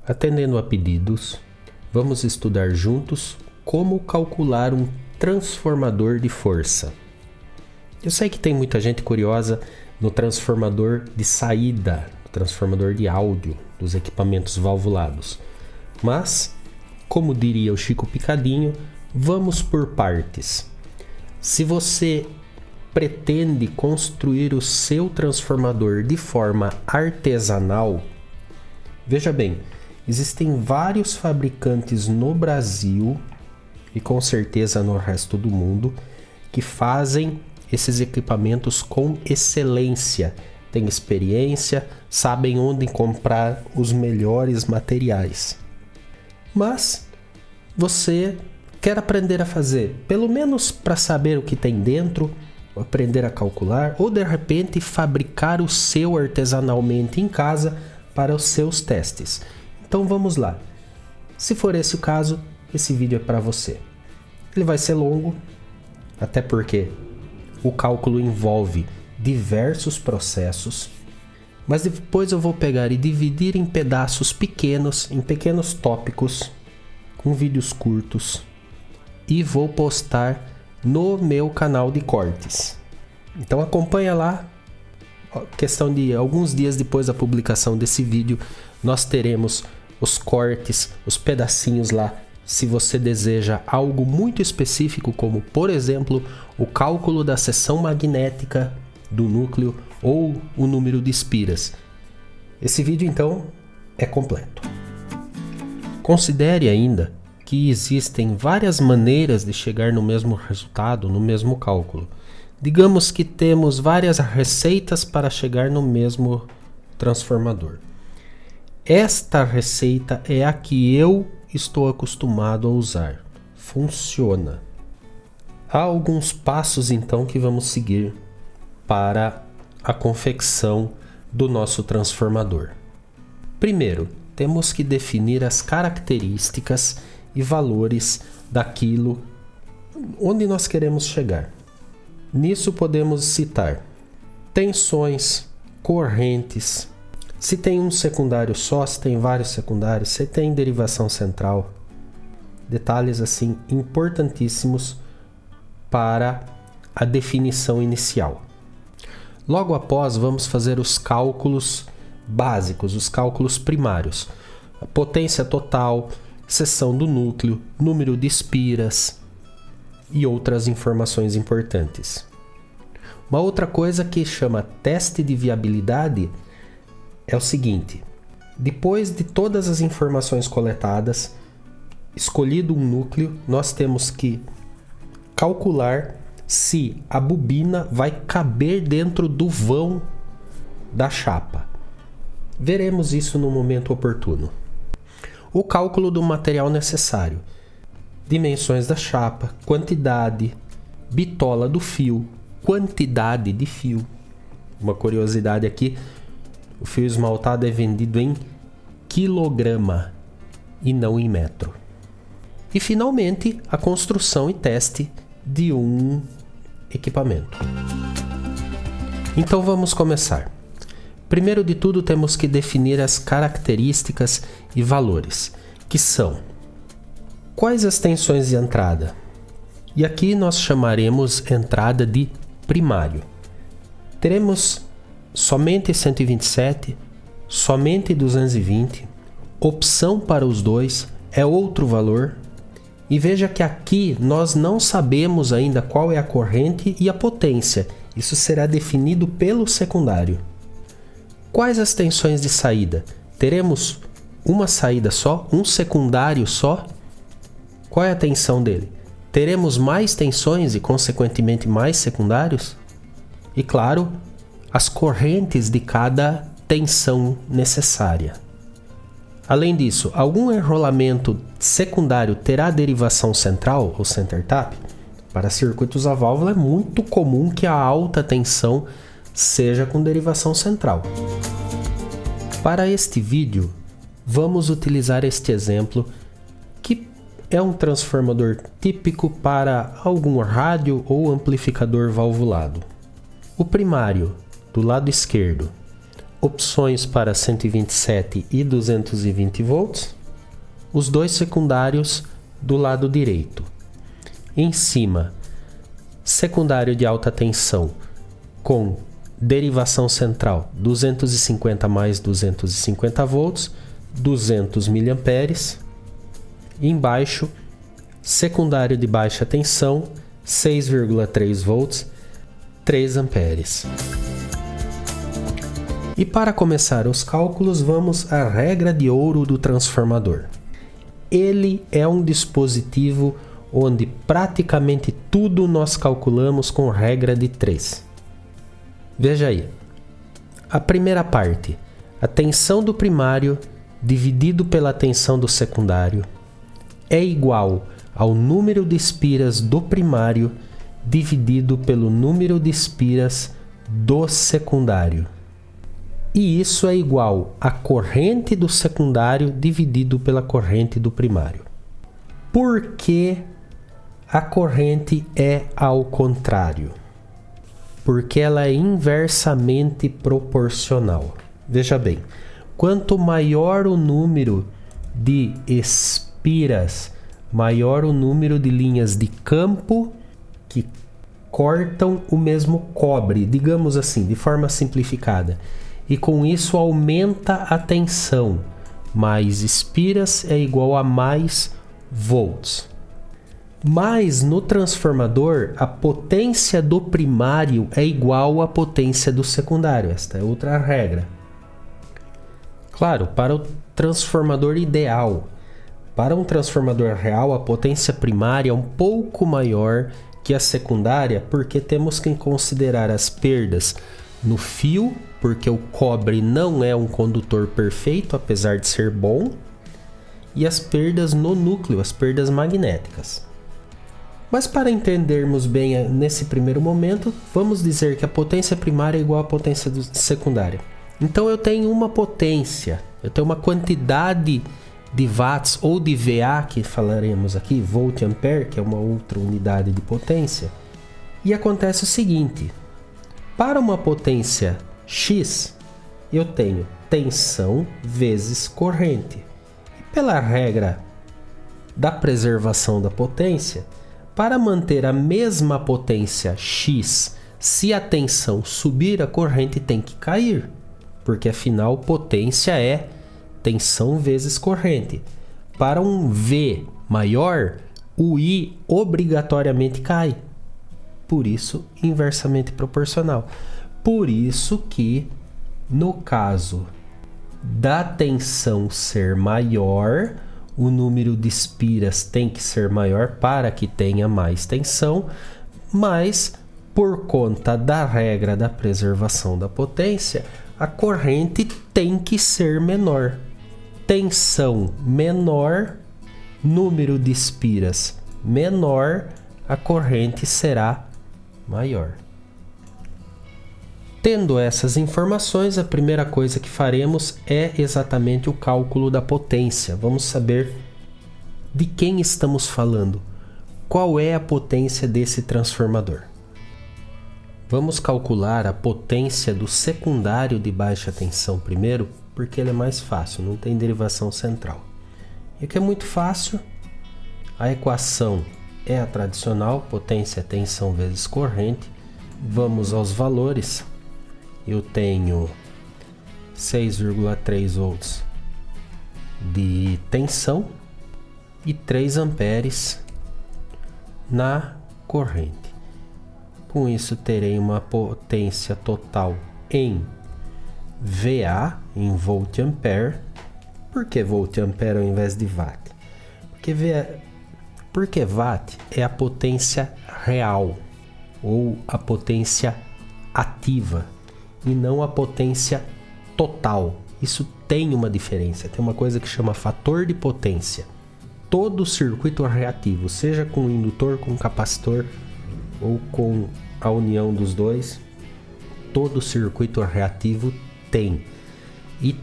Atendendo a pedidos, vamos estudar juntos como calcular um transformador de força. Eu sei que tem muita gente curiosa no transformador de saída, no transformador de áudio dos equipamentos valvulados. Mas, como diria o Chico Picadinho, vamos por partes. Se você pretende construir o seu transformador de forma artesanal, veja bem, existem vários fabricantes no Brasil e com certeza no resto do mundo que fazem esses equipamentos com excelência, têm experiência, sabem onde comprar os melhores materiais. Mas você quer aprender a fazer, pelo menos para saber o que tem dentro, aprender a calcular ou de repente fabricar o seu artesanalmente em casa para os seus testes. Então vamos lá. Se for esse o caso, esse vídeo é para você. Ele vai ser longo, até porque o cálculo envolve diversos processos, mas depois eu vou pegar e dividir em pedaços pequenos, em pequenos tópicos, com vídeos curtos, e vou postar no meu canal de cortes. Então acompanha lá. Questão de alguns dias depois da publicação desse vídeo, nós teremos os cortes, os pedacinhos lá, se você deseja algo muito específico, como por exemplo o cálculo da seção magnética do núcleo ou o número de espiras. Esse vídeo então é completo. Considere ainda que existem várias maneiras de chegar no mesmo resultado, no mesmo cálculo. Digamos que temos várias receitas para chegar no mesmo transformador. Esta receita é a que eu estou acostumado a usar. Funciona. Há alguns passos então que vamos seguir para a confecção do nosso transformador. Primeiro, temos que definir as características e valores daquilo onde nós queremos chegar. Nisso podemos citar tensões, correntes, se tem um secundário só, se tem vários secundários, se tem derivação central. Detalhes assim importantíssimos para a definição inicial. Logo após, vamos fazer os cálculos básicos, os cálculos primários. A potência total, seção do núcleo, número de espiras e outras informações importantes. Uma outra coisa que chama teste de viabilidade é o seguinte: depois de todas as informações coletadas, escolhido um núcleo, nós temos que calcular se a bobina vai caber dentro do vão da chapa. Veremos isso no momento oportuno. O cálculo do material necessário, dimensões da chapa, quantidade, bitola do fio, quantidade de fio. Uma curiosidade aqui, o fio esmaltado é vendido em quilograma e não em metro. E finalmente, a construção e teste de um equipamento. Então vamos começar. Primeiro de tudo, temos que definir as características e valores, que são: quais as tensões de entrada? E aqui nós chamaremos entrada de primário. Teremos somente 127, somente 220, opção para os dois é outro valor. E veja que aqui nós não sabemos ainda qual é a corrente e a potência. Isso será definido pelo secundário. Quais as tensões de saída? Teremos uma saída só? Um secundário só? Qual é a tensão dele? Teremos mais tensões e, consequentemente, mais secundários? E, claro, as correntes de cada tensão necessária. Além disso, algum enrolamento secundário terá derivação central ou center tap? Para circuitos a válvula é muito comum que a alta tensão seja com derivação central. Para este vídeo, vamos utilizar este exemplo, que é um transformador típico para algum rádio ou amplificador valvulado. O primário, do lado esquerdo, opções para 127 e 220 volts, os dois secundários do lado direito. Em cima, secundário de alta tensão com derivação central 250 mais 250 volts, 200 mA. Embaixo, secundário de baixa tensão 6,3 volts, 3 amperes. E para começar os cálculos, vamos à regra de ouro do transformador. Ele é um dispositivo onde praticamente tudo nós calculamos com regra de 3. Veja aí. A primeira parte, a tensão do primário dividido pela tensão do secundário é igual ao número de espiras do primário dividido pelo número de espiras do secundário. E isso é igual à corrente do secundário dividido pela corrente do primário. Por que a corrente é ao contrário? Porque ela é inversamente proporcional. Veja bem, quanto maior o número de espiras, maior o número de linhas de campo que cortam o mesmo cobre, digamos assim, de forma simplificada. E com isso aumenta a tensão. Mais espiras é igual a mais volts. Mas no transformador, a potência do primário é igual à potência do secundário. Esta é outra regra. Claro, para o transformador ideal. Para um transformador real, a potência primária é um pouco maior que a secundária, porque temos que considerar as perdas no fio, porque o cobre não é um condutor perfeito, apesar de ser bom, e as perdas no núcleo, as perdas magnéticas. Mas para entendermos bem nesse primeiro momento, vamos dizer que a potência primária é igual à potência secundária. Então eu tenho uma potência, eu tenho uma quantidade de watts ou de VA, que falaremos aqui, volt ampere, que é uma outra unidade de potência. E acontece o seguinte: para uma potência X, eu tenho tensão vezes corrente. E pela regra da preservação da potência, para manter a mesma potência X, se a tensão subir, a corrente tem que cair. Porque afinal, potência é tensão vezes corrente. Para um V maior, o I obrigatoriamente cai. Por isso, inversamente proporcional. Por isso que, no caso da tensão ser maior, o número de espiras tem que ser maior para que tenha mais tensão, mas por conta da regra da preservação da potência, a corrente tem que ser menor. Tensão menor, número de espiras menor, a corrente será maior. Tendo essas informações, a primeira coisa que faremos é exatamente o cálculo da potência. Vamos saber de quem estamos falando. Qual é a potência desse transformador? Vamos calcular a potência do secundário de baixa tensão primeiro, porque ele é mais fácil, não tem derivação central. E aqui é muito fácil. A equação é a tradicional, potência é tensão vezes corrente. Vamos aos valores. Eu tenho 6,3 volts de tensão e 3 amperes na corrente. Com isso terei uma potência total em VA, em volt ampere. Por que volt ampere ao invés de watt? Porque watt é a potência real ou a potência ativa e não a potência total. Isso tem uma diferença, tem uma coisa que chama fator de potência. Todo circuito reativo, seja com indutor, com capacitor ou com a união dos dois, todo circuito reativo tem. E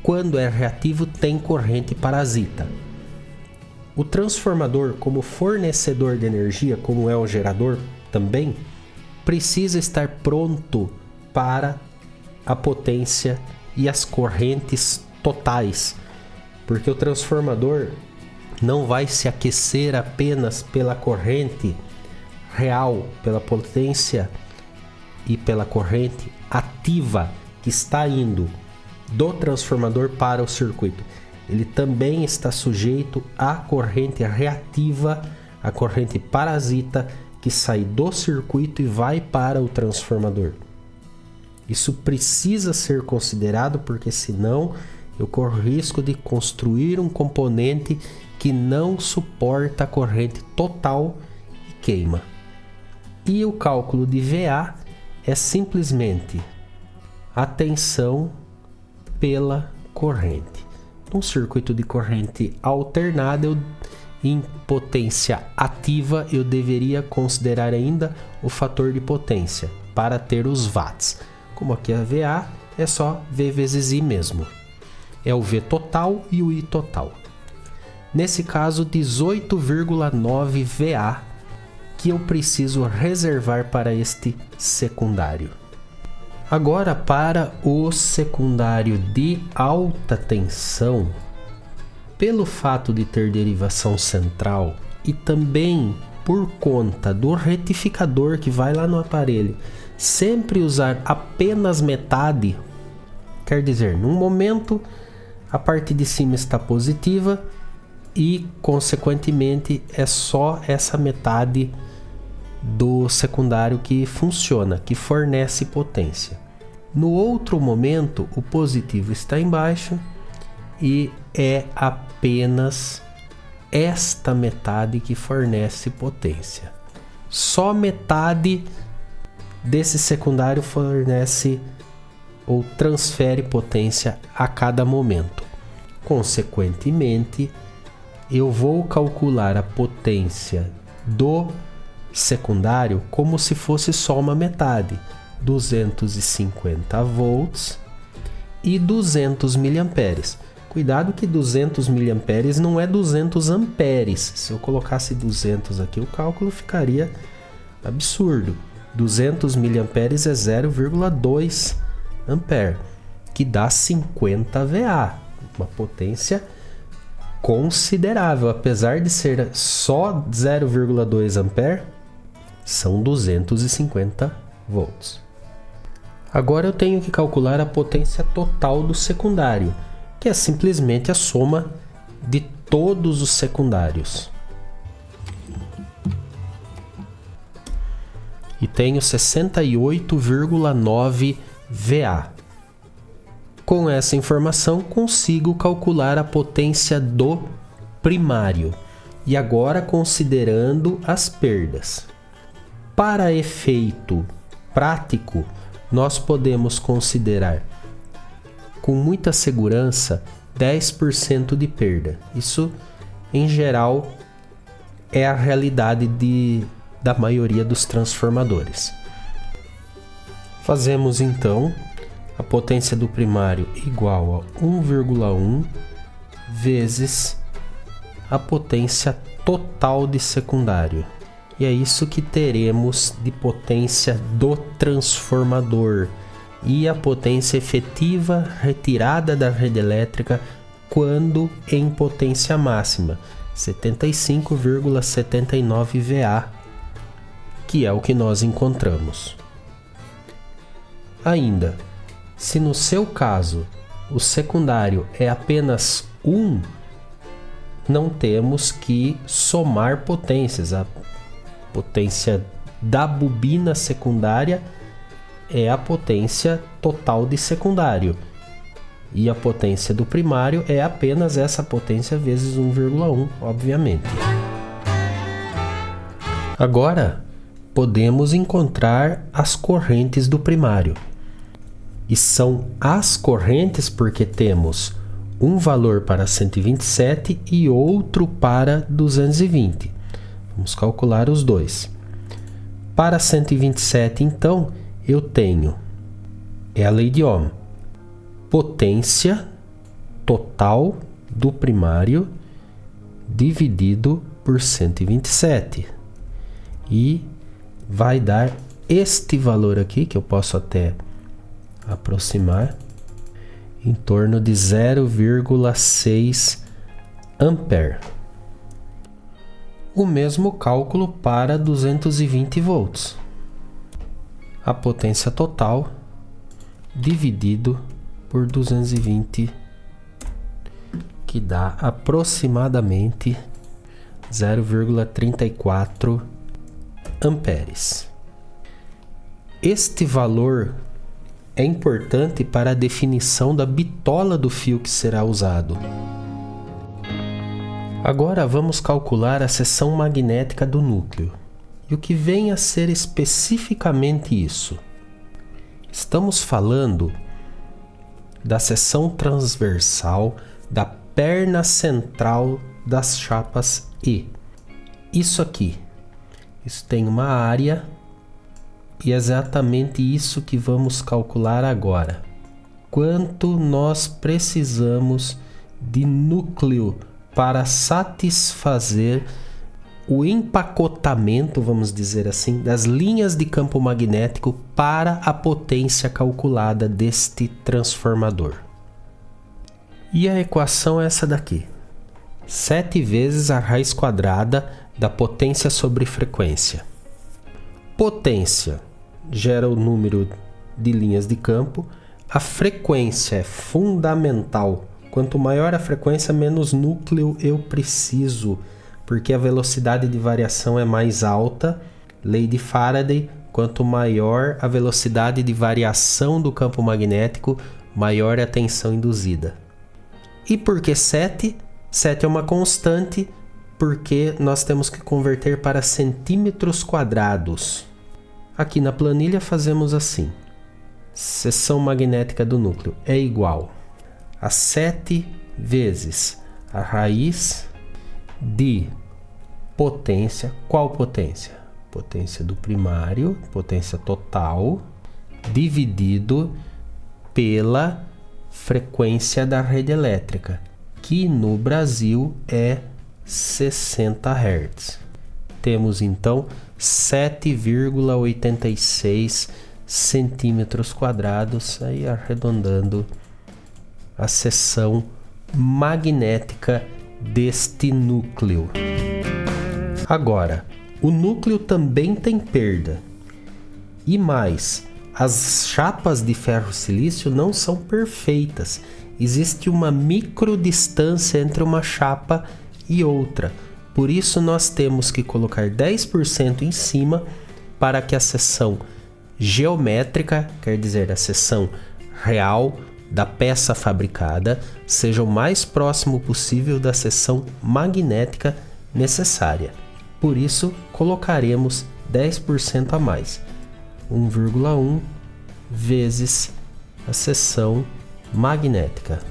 quando é reativo, tem corrente parasita. O transformador, como fornecedor de energia, como é o gerador também, precisa estar pronto para a potência e as correntes totais, porque o transformador não vai se aquecer apenas pela corrente real, pela potência e pela corrente ativa que está indo do transformador para o circuito. Ele também está sujeito à corrente reativa, a corrente parasita que sai do circuito e vai para o transformador. Isso precisa ser considerado, porque senão eu corro risco de construir um componente que não suporta a corrente total e queima. E o cálculo de VA é simplesmente a tensão pela corrente. Num circuito de corrente alternada, em potência ativa, eu deveria considerar ainda o fator de potência para ter os watts. Como aqui a VA é só V vezes I mesmo. É o V total e o I total. Nesse caso, 18,9 VA que eu preciso reservar para este secundário. Agora, para o secundário de alta tensão, pelo fato de ter derivação central e também por conta do retificador que vai lá no aparelho, sempre usar apenas metade, quer dizer, num momento a parte de cima está positiva e, consequentemente, é só essa metade do secundário que funciona, que fornece potência. No outro momento, o positivo está embaixo e é apenas esta metade que fornece potência. Só metade desse secundário fornece ou transfere potência a cada momento. Consequentemente, eu vou calcular a potência do secundário como se fosse só uma metade, 250 volts e 200 miliamperes. Cuidado que 200 miliamperes não é 200 amperes. Se eu colocasse 200 aqui, o cálculo ficaria absurdo. 200 miliamperes é 0,2 ampere, que dá 50 VA, uma potência considerável. Apesar de ser só 0,2 ampere, são 250 volts. Agora eu tenho que calcular a potência total do secundário, que é simplesmente a soma de todos os secundários. E tenho 68,9 VA. Com essa informação, consigo calcular a potência do primário. E agora, considerando as perdas. Para efeito prático, nós podemos considerar com muita segurança 10% de perda. Isso, em geral, é a realidade da maioria dos transformadores. Fazemos então a potência do primário igual a 1,1 vezes a potência total de secundário. E é isso que teremos de potência do transformador e a potência efetiva retirada da rede elétrica quando em potência máxima, 75,79 VA, que é o que nós encontramos. Ainda, se no seu caso o secundário é apenas 1, não temos que somar potências. A potência da bobina secundária é a potência total de secundário. E a potência do primário é apenas essa potência vezes 1,1, obviamente. Agora, podemos encontrar as correntes do primário. E são as correntes porque temos um valor para 127 e outro para 220. Vamos calcular os dois. Para 127, então, eu tenho, é a lei de Ohm, potência total do primário dividido por 127. E vai dar este valor aqui, que eu posso até aproximar. em torno de 0,6 ampere. O mesmo cálculo para 220 volts. A potência total dividido por 220, que dá aproximadamente 0,34 amperes. Este valor é importante para a definição da bitola do fio que será usado. Agora vamos calcular a seção magnética do núcleo. E o que vem a ser especificamente isso? Estamos falando da seção transversal da perna central das chapas E. Isso aqui. Isso tem uma área e é exatamente isso que vamos calcular agora. Quanto nós precisamos de núcleo para satisfazer o empacotamento, vamos dizer assim, das linhas de campo magnético para a potência calculada deste transformador. E a equação é essa daqui. 7 vezes a raiz quadrada da potência sobre frequência. Potência gera o número de linhas de campo. A frequência é fundamental. Quanto maior a frequência, menos núcleo eu preciso, porque a velocidade de variação é mais alta. Lei de Faraday, quanto maior a velocidade de variação do campo magnético, maior é a tensão induzida. E por que 7? 7 é uma constante, porque nós temos que converter para centímetros quadrados. Aqui na planilha fazemos assim. Seção magnética do núcleo é igual a 7 vezes a raiz de potência. Qual potência? Potência do primário, potência total, dividido pela frequência da rede elétrica, que no Brasil é 60 Hz. Temos então 7,86 centímetros quadrados, aí arredondando a seção magnética deste núcleo. Agora, o núcleo também tem perda. E mais, as chapas de ferro-silício não são perfeitas. Existe uma microdistância entre uma chapa e outra. Por isso nós temos que colocar 10% em cima para que a seção geométrica, quer dizer, a seção real da peça fabricada, seja o mais próximo possível da seção magnética necessária. Por isso, colocaremos 10% a mais. 1,1 vezes a seção magnética,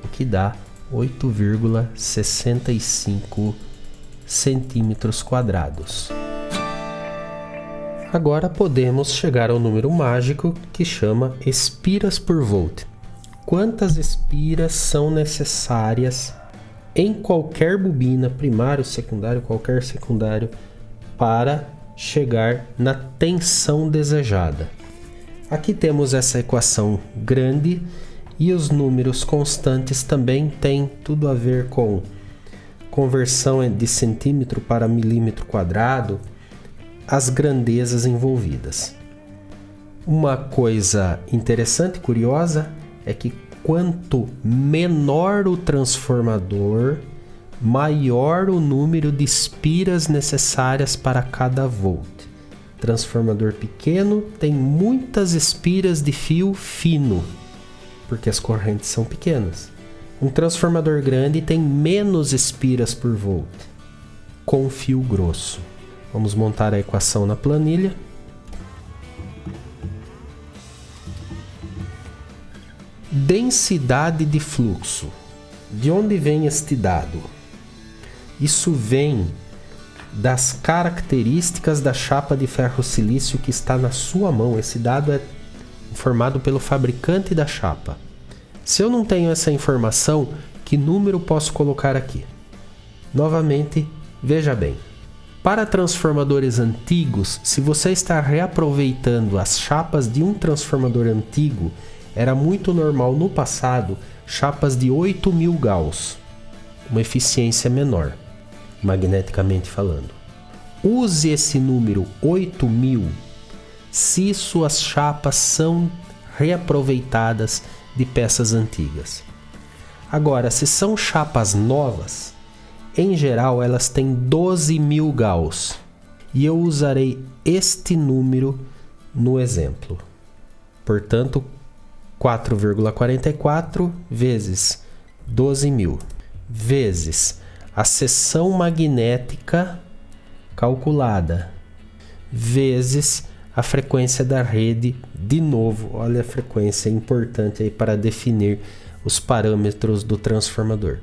o que dá 8,65 centímetros quadrados. Agora podemos chegar ao número mágico que chama espiras por volt. Quantas espiras são necessárias em qualquer bobina, primário, secundário, qualquer secundário, para chegar na tensão desejada? Aqui temos essa equação grande e os números constantes também têm tudo a ver com conversão de centímetro para milímetro quadrado, as grandezas envolvidas. Uma coisa interessante e curiosa é que quanto menor o transformador, maior o número de espiras necessárias para cada volt. Transformador pequeno tem muitas espiras de fio fino, porque as correntes são pequenas. Um transformador grande tem menos espiras por volt, com fio grosso. Vamos montar a equação na planilha. Densidade de fluxo. De onde vem este dado? Isso vem das características da chapa de ferro-silício que está na sua mão. Esse dado é informado pelo fabricante da chapa. Se eu não tenho essa informação, que número posso colocar aqui? Novamente, veja bem. Para transformadores antigos, se você está reaproveitando as chapas de um transformador antigo, Era muito normal no passado chapas de 8.000 Gauss, uma eficiência menor, magneticamente falando. Use esse número 8.000 se suas chapas são reaproveitadas de peças antigas. Agora, se são chapas novas, em geral elas têm 12.000 Gauss e eu usarei este número no exemplo. Portanto, 4,44 vezes 12.000 vezes a seção magnética calculada vezes a frequência da rede. De novo, olha a frequência importante aí para definir os parâmetros do transformador.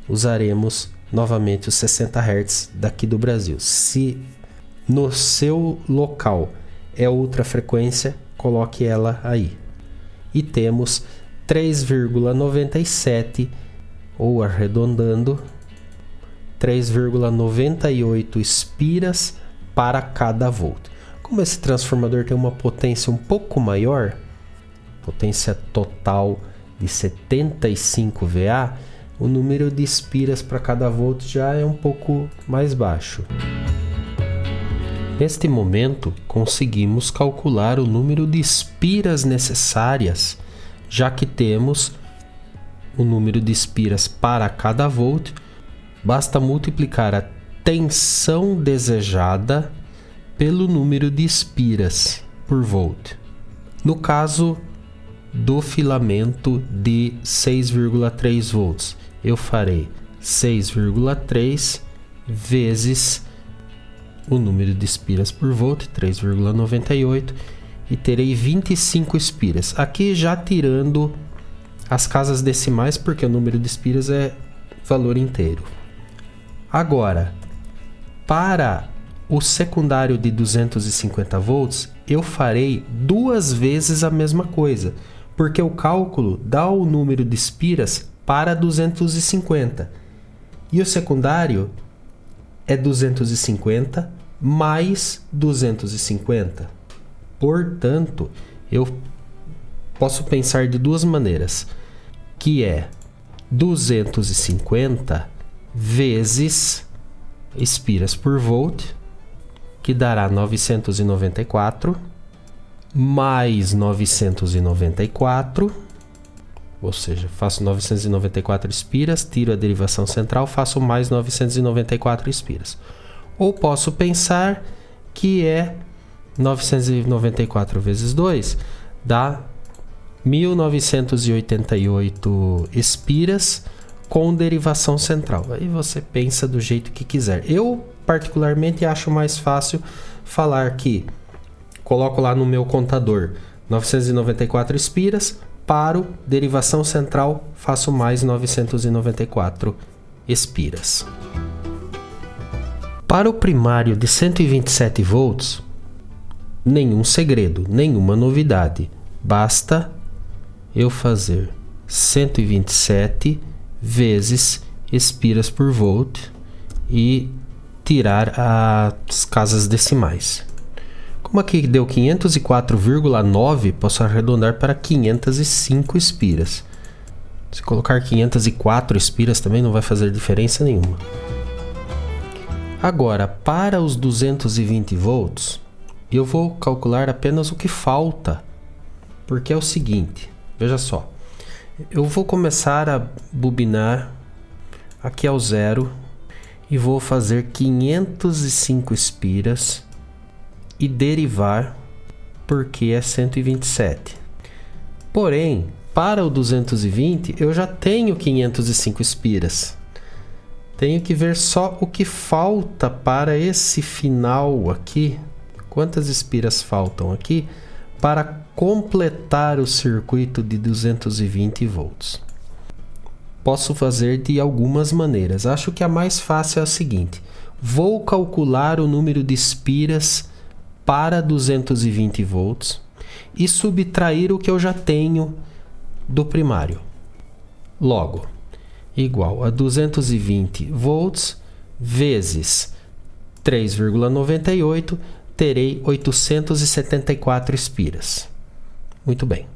Usaremos novamente os 60 Hz daqui do Brasil. Se no seu local é outra frequência, coloque ela aí. E temos 3,97 ou arredondando 3,98 espiras para cada volt. Como esse transformador tem uma potência um pouco maior, potência total de 75 VA, o número de espiras para cada volt já é um pouco mais baixo. Neste momento, conseguimos calcular o número de espiras necessárias, já que temos o número de espiras para cada volt. Basta multiplicar a tensão desejada pelo número de espiras por volt. No caso do filamento de 6,3 volts, eu farei 6,3 vezes o número de espiras por volt, 3,98, e terei 25 espiras. Aqui já tirando as casas decimais, porque o número de espiras é valor inteiro. Agora, para o secundário de 250 volts, eu farei duas vezes a mesma coisa, porque o cálculo dá o número de espiras para 250. E o secundário é 250 mais 250. Portanto, eu posso pensar de duas maneiras, que é 250 vezes espiras por volt, que dará 994, mais 994, ou seja, faço 994 espiras, tiro a derivação central, faço mais 994 espiras. Ou posso pensar que é 994 vezes 2, dá 1988 espiras com derivação central. Aí você pensa do jeito que quiser. Eu particularmente acho mais fácil falar que coloco lá no meu contador 994 espiras, paro, derivação central, faço mais 994 espiras. Para o primário de 127 volts, nenhum segredo, nenhuma novidade. Basta eu fazer 127 vezes espiras por volt e tirar as casas decimais. Como aqui deu 504,9, posso arredondar para 505 espiras. Se colocar 504 espiras também não vai fazer diferença nenhuma. Agora, para os 220 volts, eu vou calcular apenas o que falta, porque é o seguinte, veja só, eu vou começar a bobinar aqui ao zero e vou fazer 505 espiras e derivar, porque é 127. Porém, para o 220 eu já tenho 505 espiras. Tenho que ver só o que falta para esse final aqui. Quantas espiras faltam aqui para completar o circuito de 220 volts? Posso fazer de algumas maneiras. Acho que a mais fácil é a seguinte: vou calcular o número de espiras para 220 volts e subtrair o que eu já tenho do primário. Logo, igual a 220 volts vezes 3,98, terei 874 espiras. Muito bem.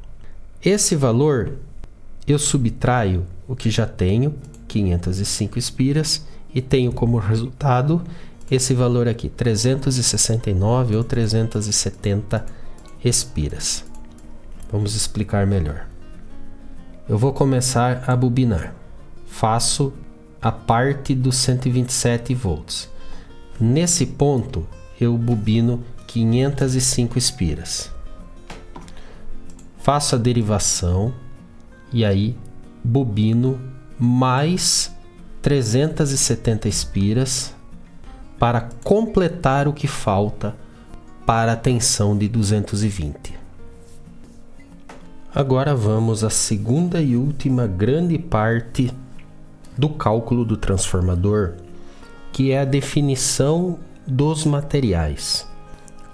Esse valor eu subtraio o que já tenho, 505 espiras, e tenho como resultado esse valor aqui, 369 ou 370 espiras. Vamos explicar melhor. Eu vou começar a bobinar. Faço a parte dos 127 volts. Nesse ponto, eu bobino 505 espiras. Faço a derivação e aí bobino mais 370 espiras para completar o que falta para a tensão de 220. Agora vamos à segunda e última grande parte do cálculo do transformador, que é a definição dos materiais.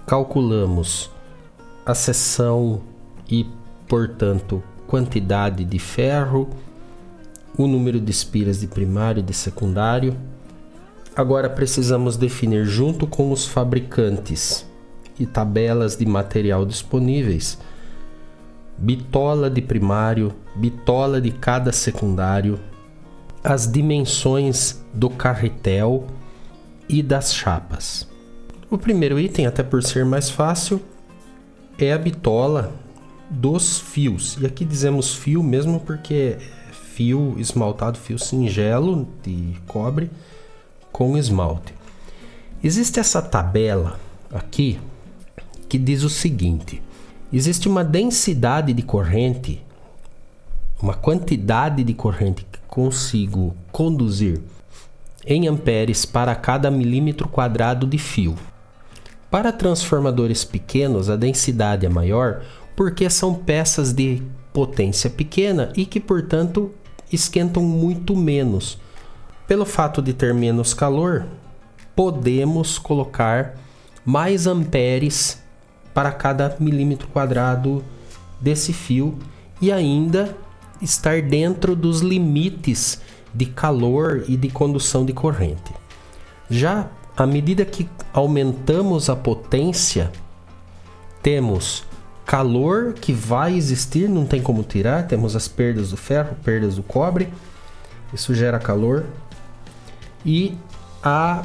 Calculamos a seção e, portanto, quantidade de ferro, o número de espiras de primário e de secundário. Agora precisamos definir, junto com os fabricantes e tabelas de material disponíveis, bitola de primário, bitola de cada secundário, as dimensões do carretel e das chapas. O primeiro item, até por ser mais fácil, é a bitola dos fios. E aqui dizemos fio mesmo porque é fio esmaltado, fio singelo de cobre com esmalte. Existe essa tabela aqui que diz o seguinte: existe uma densidade de corrente, uma quantidade de corrente que consigo conduzir em amperes para cada milímetro quadrado de fio. Para transformadores pequenos, a densidade é maior porque são peças de potência pequena e que, portanto, esquentam muito menos. Pelo fato de ter menos calor, podemos colocar mais amperes para cada milímetro quadrado desse fio e ainda estar dentro dos limites de calor e de condução de corrente. Já à medida que aumentamos a potência, temos calor que vai existir, não tem como tirar, temos as perdas do ferro, perdas do cobre, isso gera calor, e a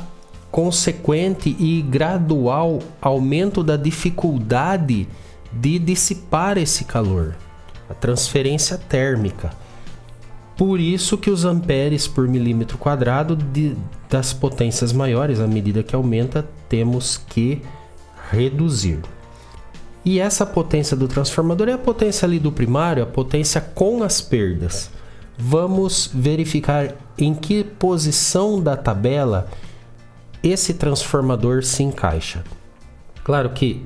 consequente e gradual aumento da dificuldade de dissipar esse calor, a transferência térmica. Por isso que os amperes por milímetro quadrado das potências maiores, à medida que aumenta, temos que reduzir. E essa potência do transformador é a potência ali do primário, a potência com as perdas. Vamos verificar em que posição da tabela esse transformador se encaixa. Claro que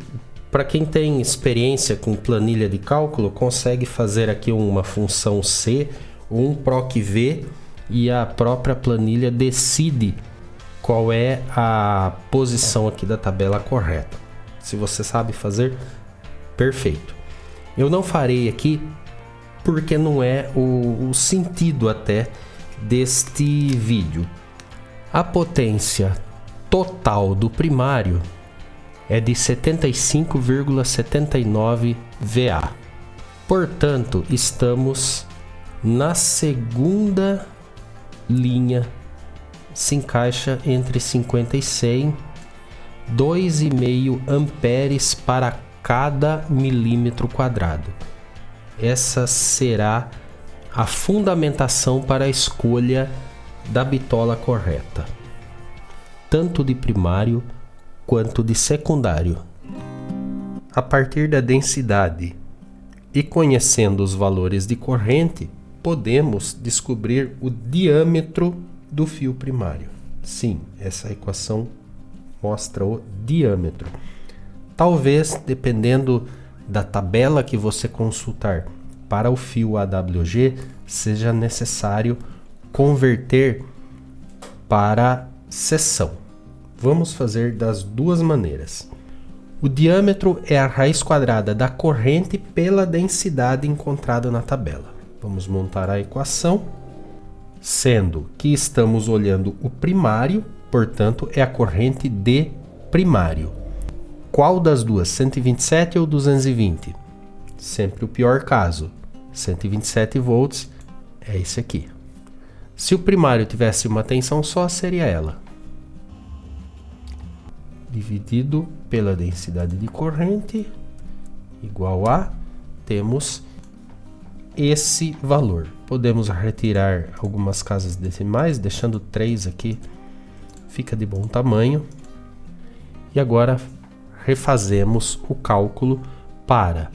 para quem tem experiência com planilha de cálculo, consegue fazer aqui uma função C, um proc V, e a própria planilha decide qual é a posição aqui da tabela correta. Se você sabe fazer, perfeito. Eu não farei aqui porque não é o sentido até deste vídeo. A potência total do primário é de 75,79 VA. Portanto, estamos na segunda linha, se encaixa entre 50 e 100, 2,5 amperes para cada milímetro quadrado. Essa será a fundamentação para a escolha da bitola correta, tanto de primário quanto de secundário. A partir da densidade e conhecendo os valores de corrente, podemos descobrir o diâmetro do fio primário. Sim, essa equação mostra o diâmetro. Talvez, dependendo da tabela que você consultar para o fio AWG, seja necessário converter para seção. Vamos fazer das duas maneiras. O diâmetro é a raiz quadrada da corrente pela densidade encontrada na tabela. Vamos montar a equação, sendo que estamos olhando o primário, portanto, é a corrente de primário. Qual das duas, 127 ou 220? Sempre o pior caso. 127 volts é esse aqui. Se o primário tivesse uma tensão só, seria ela. Dividido pela densidade de corrente, igual a, temos esse valor. Podemos retirar algumas casas decimais, deixando 3 aqui, fica de bom tamanho. E agora refazemos o cálculo para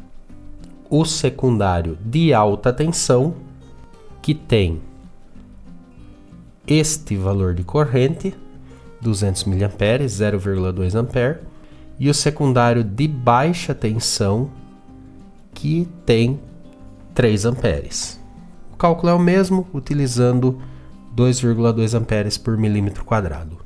o secundário de alta tensão, que tem este valor de corrente, 200 mA, 0,2 A, e o secundário de baixa tensão, que tem 3 amperes. O cálculo é o mesmo, utilizando 2,2 amperes por milímetro quadrado.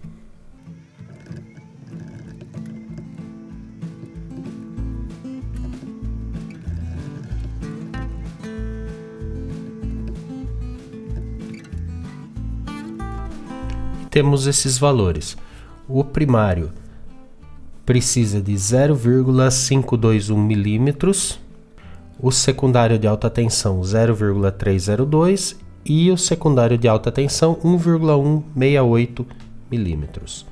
Temos esses valores. O primário precisa de 0,521 milímetros, o secundário de alta tensão 0,302 e o secundário de alta tensão 1,168 milímetros.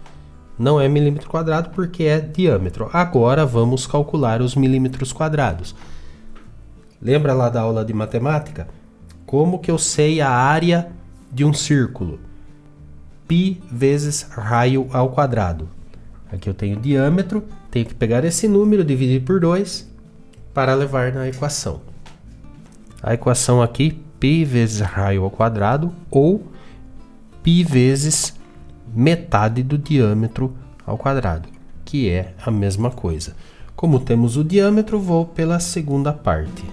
Não é milímetro quadrado porque é diâmetro. Agora vamos calcular os milímetros quadrados. Lembra lá da aula de matemática? Como que eu sei a área de um círculo? Π vezes raio ao quadrado. Aqui eu tenho diâmetro, tenho que pegar esse número, dividir por 2 para levar na equação. A equação aqui, π vezes raio ao quadrado, ou π vezes metade do diâmetro ao quadrado, que é a mesma coisa. Como temos o diâmetro, vou pela segunda parte.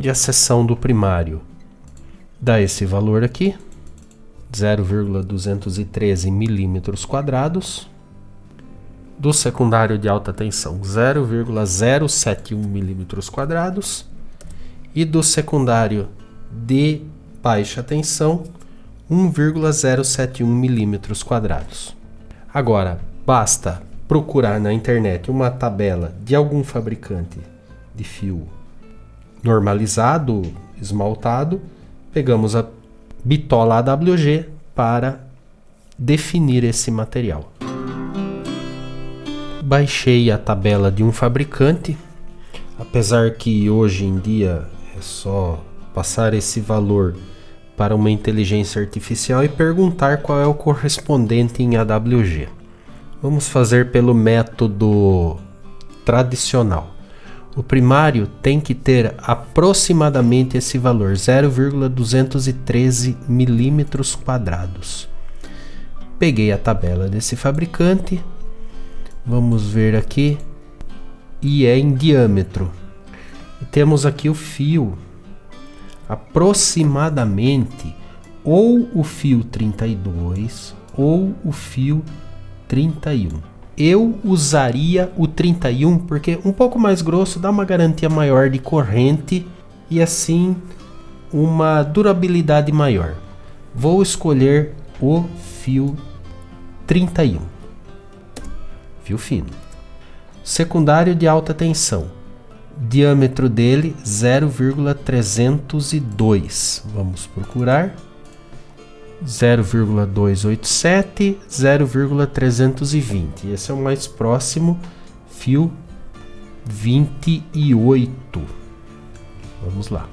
E a seção do primário dá esse valor aqui, 0,213 milímetros quadrados. Do secundário de alta tensão, 0,071 milímetros quadrados. E do secundário de baixa tensão, 1,071 milímetros quadrados. Agora, basta procurar na internet uma tabela de algum fabricante de fio normalizado, esmaltado, pegamos a bitola AWG para definir esse material. Baixei a tabela de um fabricante, apesar que hoje em dia é só passar esse valor para uma inteligência artificial e perguntar qual é o correspondente em AWG. Vamos fazer pelo método tradicional. O primário tem que ter aproximadamente esse valor, 0,213 milímetros quadrados. Peguei a tabela desse fabricante, vamos ver aqui, e é em diâmetro. E temos aqui o fio, aproximadamente, ou o fio 32 ou o fio 31. Eu usaria o 31 porque um pouco mais grosso dá uma garantia maior de corrente e assim uma durabilidade maior. Vou escolher o fio 31, fio fino. Secundário de alta tensão, diâmetro dele 0,302. Vamos procurar. 0,287, 0,320. Esse é o mais próximo, fio 28. Vamos lá.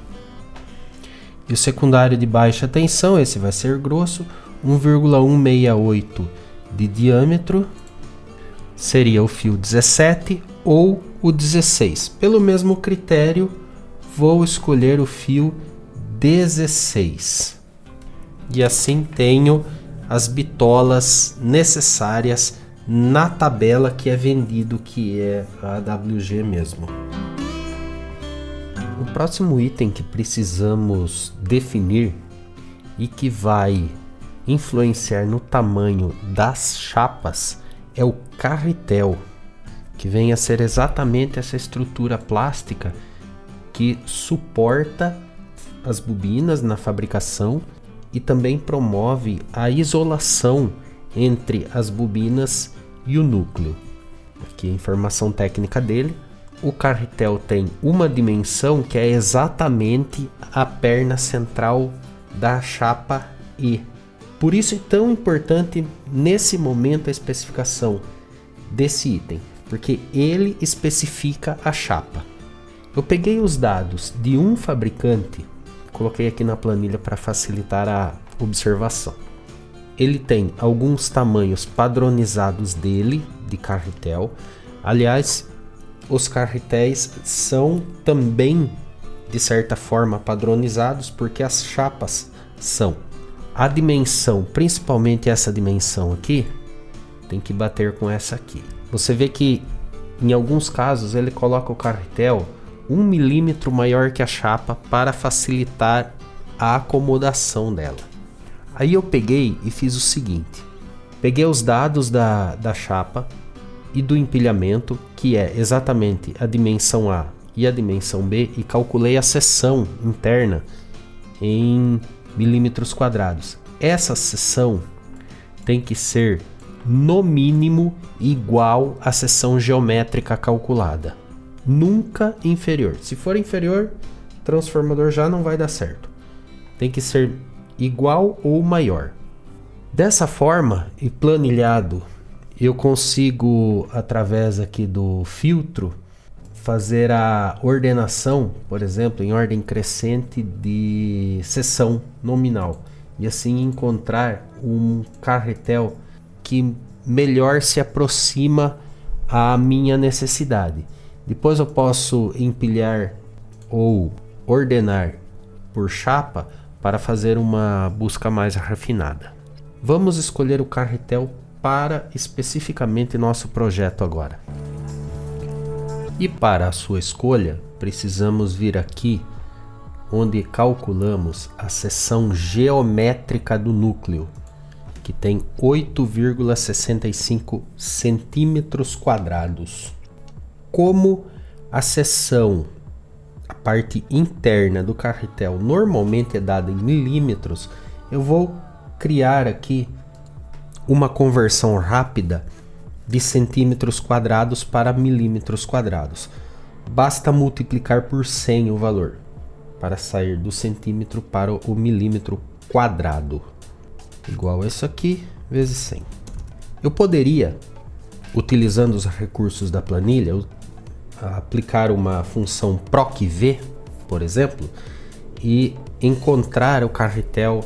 E o secundário de baixa tensão, esse vai ser grosso, 1,168 de diâmetro, seria o fio 17 ou o 16. Pelo mesmo critério, vou escolher o fio 16. E assim tenho as bitolas necessárias na tabela que é vendido, que é a AWG mesmo. O próximo item que precisamos definir e que vai influenciar no tamanho das chapas é o carretel, que vem a ser exatamente essa estrutura plástica que suporta as bobinas na fabricação e também promove a isolação entre as bobinas e o núcleo. Aqui a informação técnica dele. O carretel tem uma dimensão que é exatamente a perna central da chapa E. Por isso é tão importante nesse momento a especificação desse item, porque ele especifica a chapa. Eu peguei os dados de um fabricante, coloquei aqui na planilha para facilitar a observação. Ele tem alguns tamanhos padronizados dele, de carretel. Aliás, os carretéis são também, de certa forma, padronizados, porque as chapas são. A dimensão, principalmente essa dimensão aqui, tem que bater com essa aqui. Você vê que, em alguns casos, ele coloca o carretel 1 milímetro maior que a chapa para facilitar a acomodação dela. Aí eu peguei e fiz o seguinte. Peguei os dados da chapa e do empilhamento, que é exatamente a dimensão A e a dimensão B, e calculei a seção interna em milímetros quadrados. Essa seção tem que ser no mínimo igual à seção geométrica calculada, nunca inferior. Se for inferior, o transformador já não vai dar certo. Tem que ser igual ou maior. Dessa forma e planilhado, eu consigo, através aqui do filtro, fazer a ordenação, por exemplo, em ordem crescente de seção nominal, e assim encontrar um carretel que melhor se aproxima à minha necessidade. Depois eu posso empilhar ou ordenar por chapa para fazer uma busca mais refinada. Vamos escolher o carretel para especificamente nosso projeto agora. E para a sua escolha, precisamos vir aqui onde calculamos a seção geométrica do núcleo, que tem 8,65 centímetros quadrados. Como a seção, a parte interna do carretel normalmente é dada em milímetros, eu vou criar aqui uma conversão rápida de centímetros quadrados para milímetros quadrados. Basta multiplicar por 100 o valor para sair do centímetro para o milímetro quadrado. Igual a isso aqui, vezes 100. Eu poderia, utilizando os recursos da planilha, aplicar uma função PROC-V, por exemplo, e encontrar o carretel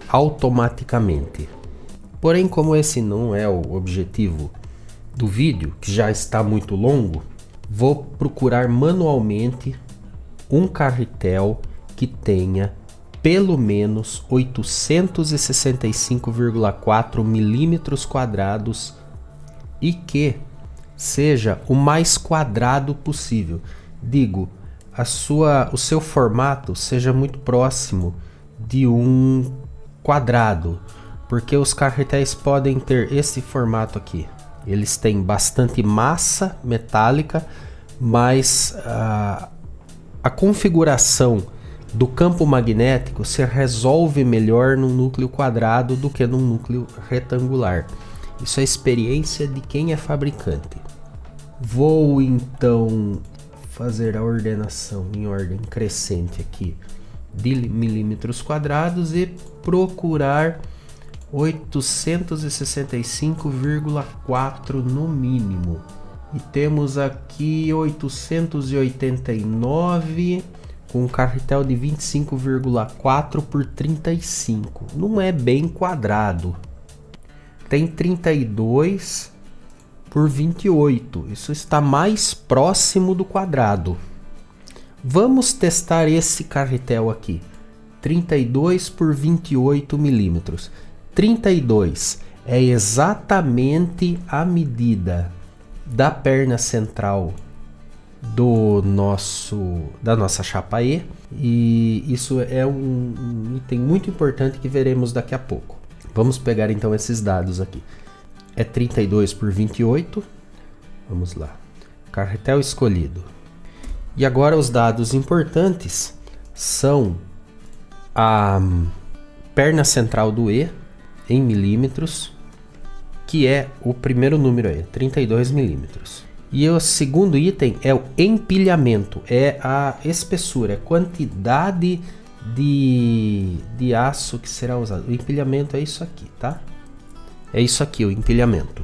automaticamente. Porém, como esse não é o objetivo do vídeo, que já está muito longo, vou procurar manualmente um carretel que tenha pelo menos 865,4 milímetros quadrados e que seja o mais quadrado possível. Digo, o seu formato seja muito próximo de um quadrado, porque os carretéis podem ter esse formato aqui. Eles têm bastante massa metálica, mas a configuração do campo magnético se resolve melhor num núcleo quadrado do que num núcleo retangular. Isso é experiência de quem é fabricante. Vou então fazer a ordenação em ordem crescente aqui de milímetros quadrados e procurar 865,4 no mínimo. E temos aqui 889 com um carretel de 25,4 por 35. Não é bem quadrado. Tem 32 por 28. Isso está mais próximo do quadrado. Vamos testar esse carretel aqui. 32 por 28 milímetros. 32 é exatamente a medida da perna central da nossa chapa E, e isso é um item muito importante que veremos daqui a pouco. Vamos pegar então esses dados aqui. É 32 por 28. Vamos lá. Carretel escolhido. E agora os dados importantes são a perna central do E em milímetros, que é o primeiro número aí, 32 milímetros. E o segundo item é o empilhamento, é a espessura, é a quantidade de aço que será usado. O empilhamento é isso aqui, tá? É isso aqui, o empilhamento.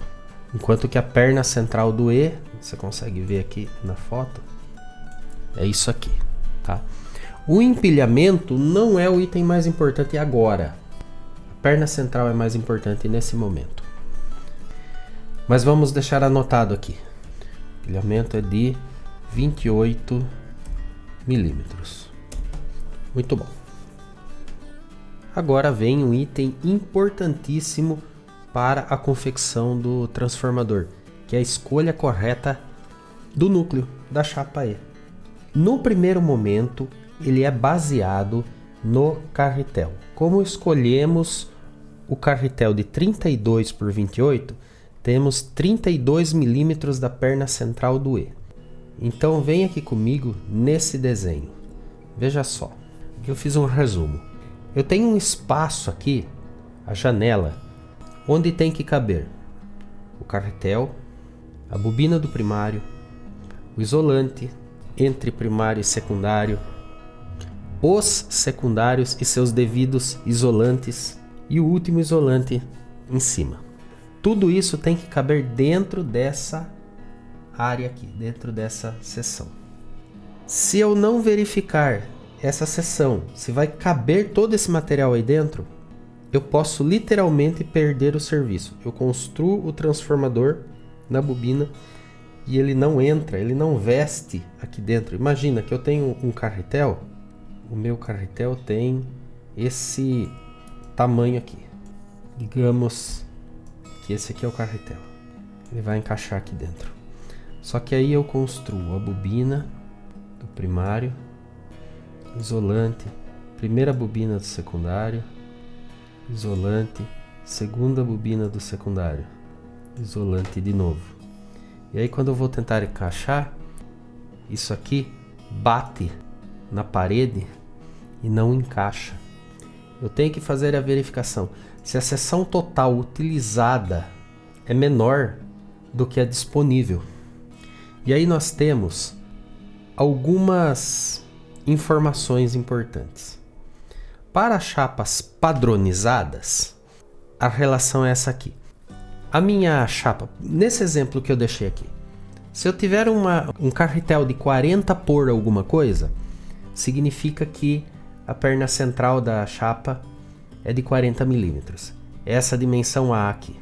Enquanto que a perna central do E, você consegue ver aqui na foto, é isso aqui, tá? O empilhamento não é o item mais importante agora. A perna central é mais importante nesse momento. Mas vamos deixar anotado aqui. O empilhamento é de 28 milímetros. Muito bom. Agora vem um item importantíssimo para a confecção do transformador, que é a escolha correta do núcleo da chapa E. No primeiro momento, ele é baseado no carretel. Como escolhemos o carretel de 32 por 28, temos 32 milímetros da perna central do E. Então vem aqui comigo nesse desenho. Veja só, eu fiz um resumo. Eu tenho um espaço aqui, a janela, onde tem que caber o carretel, a bobina do primário, o isolante entre primário e secundário, os secundários e seus devidos isolantes e o último isolante em cima. Tudo isso tem que caber dentro dessa área aqui, dentro dessa seção. Se eu não verificar essa seção, se vai caber todo esse material aí dentro, eu posso literalmente perder o serviço. Eu construo o transformador na bobina e ele não entra, ele não veste aqui dentro. Imagina que eu tenho um carretel, o meu carretel tem esse tamanho aqui. Digamos que esse aqui é o carretel. Ele vai encaixar aqui dentro. Só que aí eu construo a bobina do primário, isolante, primeira bobina do secundário, isolante, segunda bobina do secundário, isolante de novo. E aí quando eu vou tentar encaixar, isso aqui bate na parede e não encaixa. Eu tenho que fazer a verificação se a seção total utilizada é menor do que a disponível. E aí nós temos algumas informações importantes. Para chapas padronizadas, a relação é essa aqui. A minha chapa, nesse exemplo que eu deixei aqui, se eu tiver um carretel de 40 por alguma coisa, significa que a perna central da chapa é de 40 milímetros. Essa dimensão A aqui.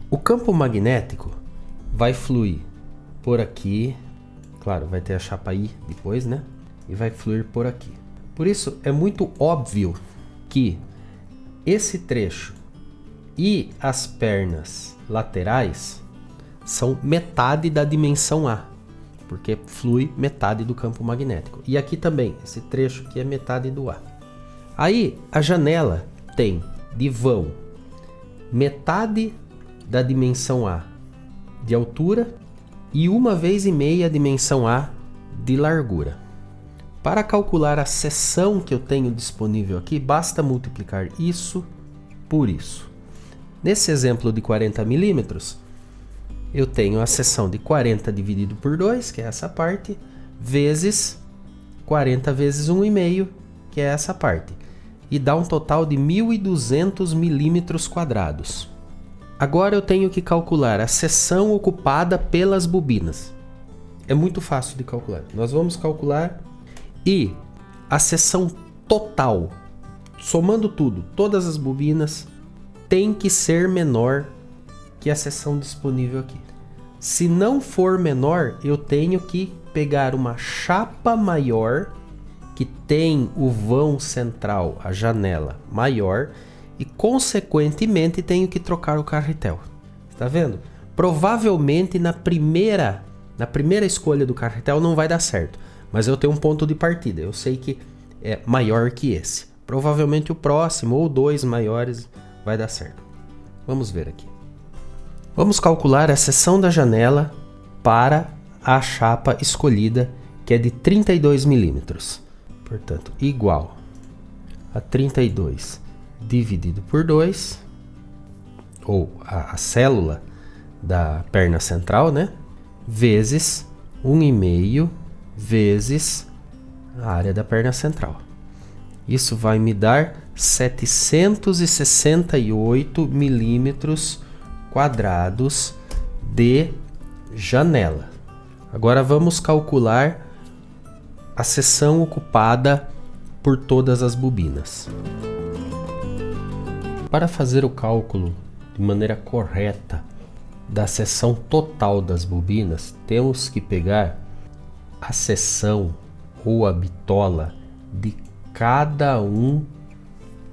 O campo magnético vai fluir por aqui. Claro, vai ter a chapa I depois, né? E vai fluir por aqui. Por isso, é muito óbvio que esse trecho e as pernas laterais são metade da dimensão A, porque flui metade do campo magnético. E aqui também, esse trecho aqui é metade do A. Aí, a janela tem de vão metade da dimensão A de altura e 1,5 vezes a dimensão A de largura. Para calcular a seção que eu tenho disponível aqui, basta multiplicar isso por isso. Nesse exemplo de 40 milímetros, eu tenho a seção de 40 dividido por 2, que é essa parte, vezes 40 vezes 1,5, que é essa parte. E dá um total de 1.200 milímetros quadrados. Agora eu tenho que calcular a seção ocupada pelas bobinas. É muito fácil de calcular. Nós vamos calcular e a seção total, somando tudo, todas as bobinas, tem que ser menor que a seção disponível aqui. Se não for menor, eu tenho que pegar uma chapa maior que tem o vão central, a janela maior, e consequentemente tenho que trocar o carretel. Está vendo? Provavelmente na primeira escolha do carretel não vai dar certo, mas eu tenho um ponto de partida. Eu sei que é maior que esse. Provavelmente o próximo ou 2 maiores vai dar certo. Vamos ver aqui. Vamos calcular a seção da janela para a chapa escolhida, que é de 32 milímetros. Portanto, igual a 32 dividido por 2, ou a célula da perna central, né? Vezes 1,5 vezes a área da perna central. Isso vai me dar 768 milímetros quadrados de janela. Agora vamos calcular a seção ocupada por todas as bobinas. Para fazer o cálculo de maneira correta da seção total das bobinas, temos que pegar a seção ou a bitola de cada um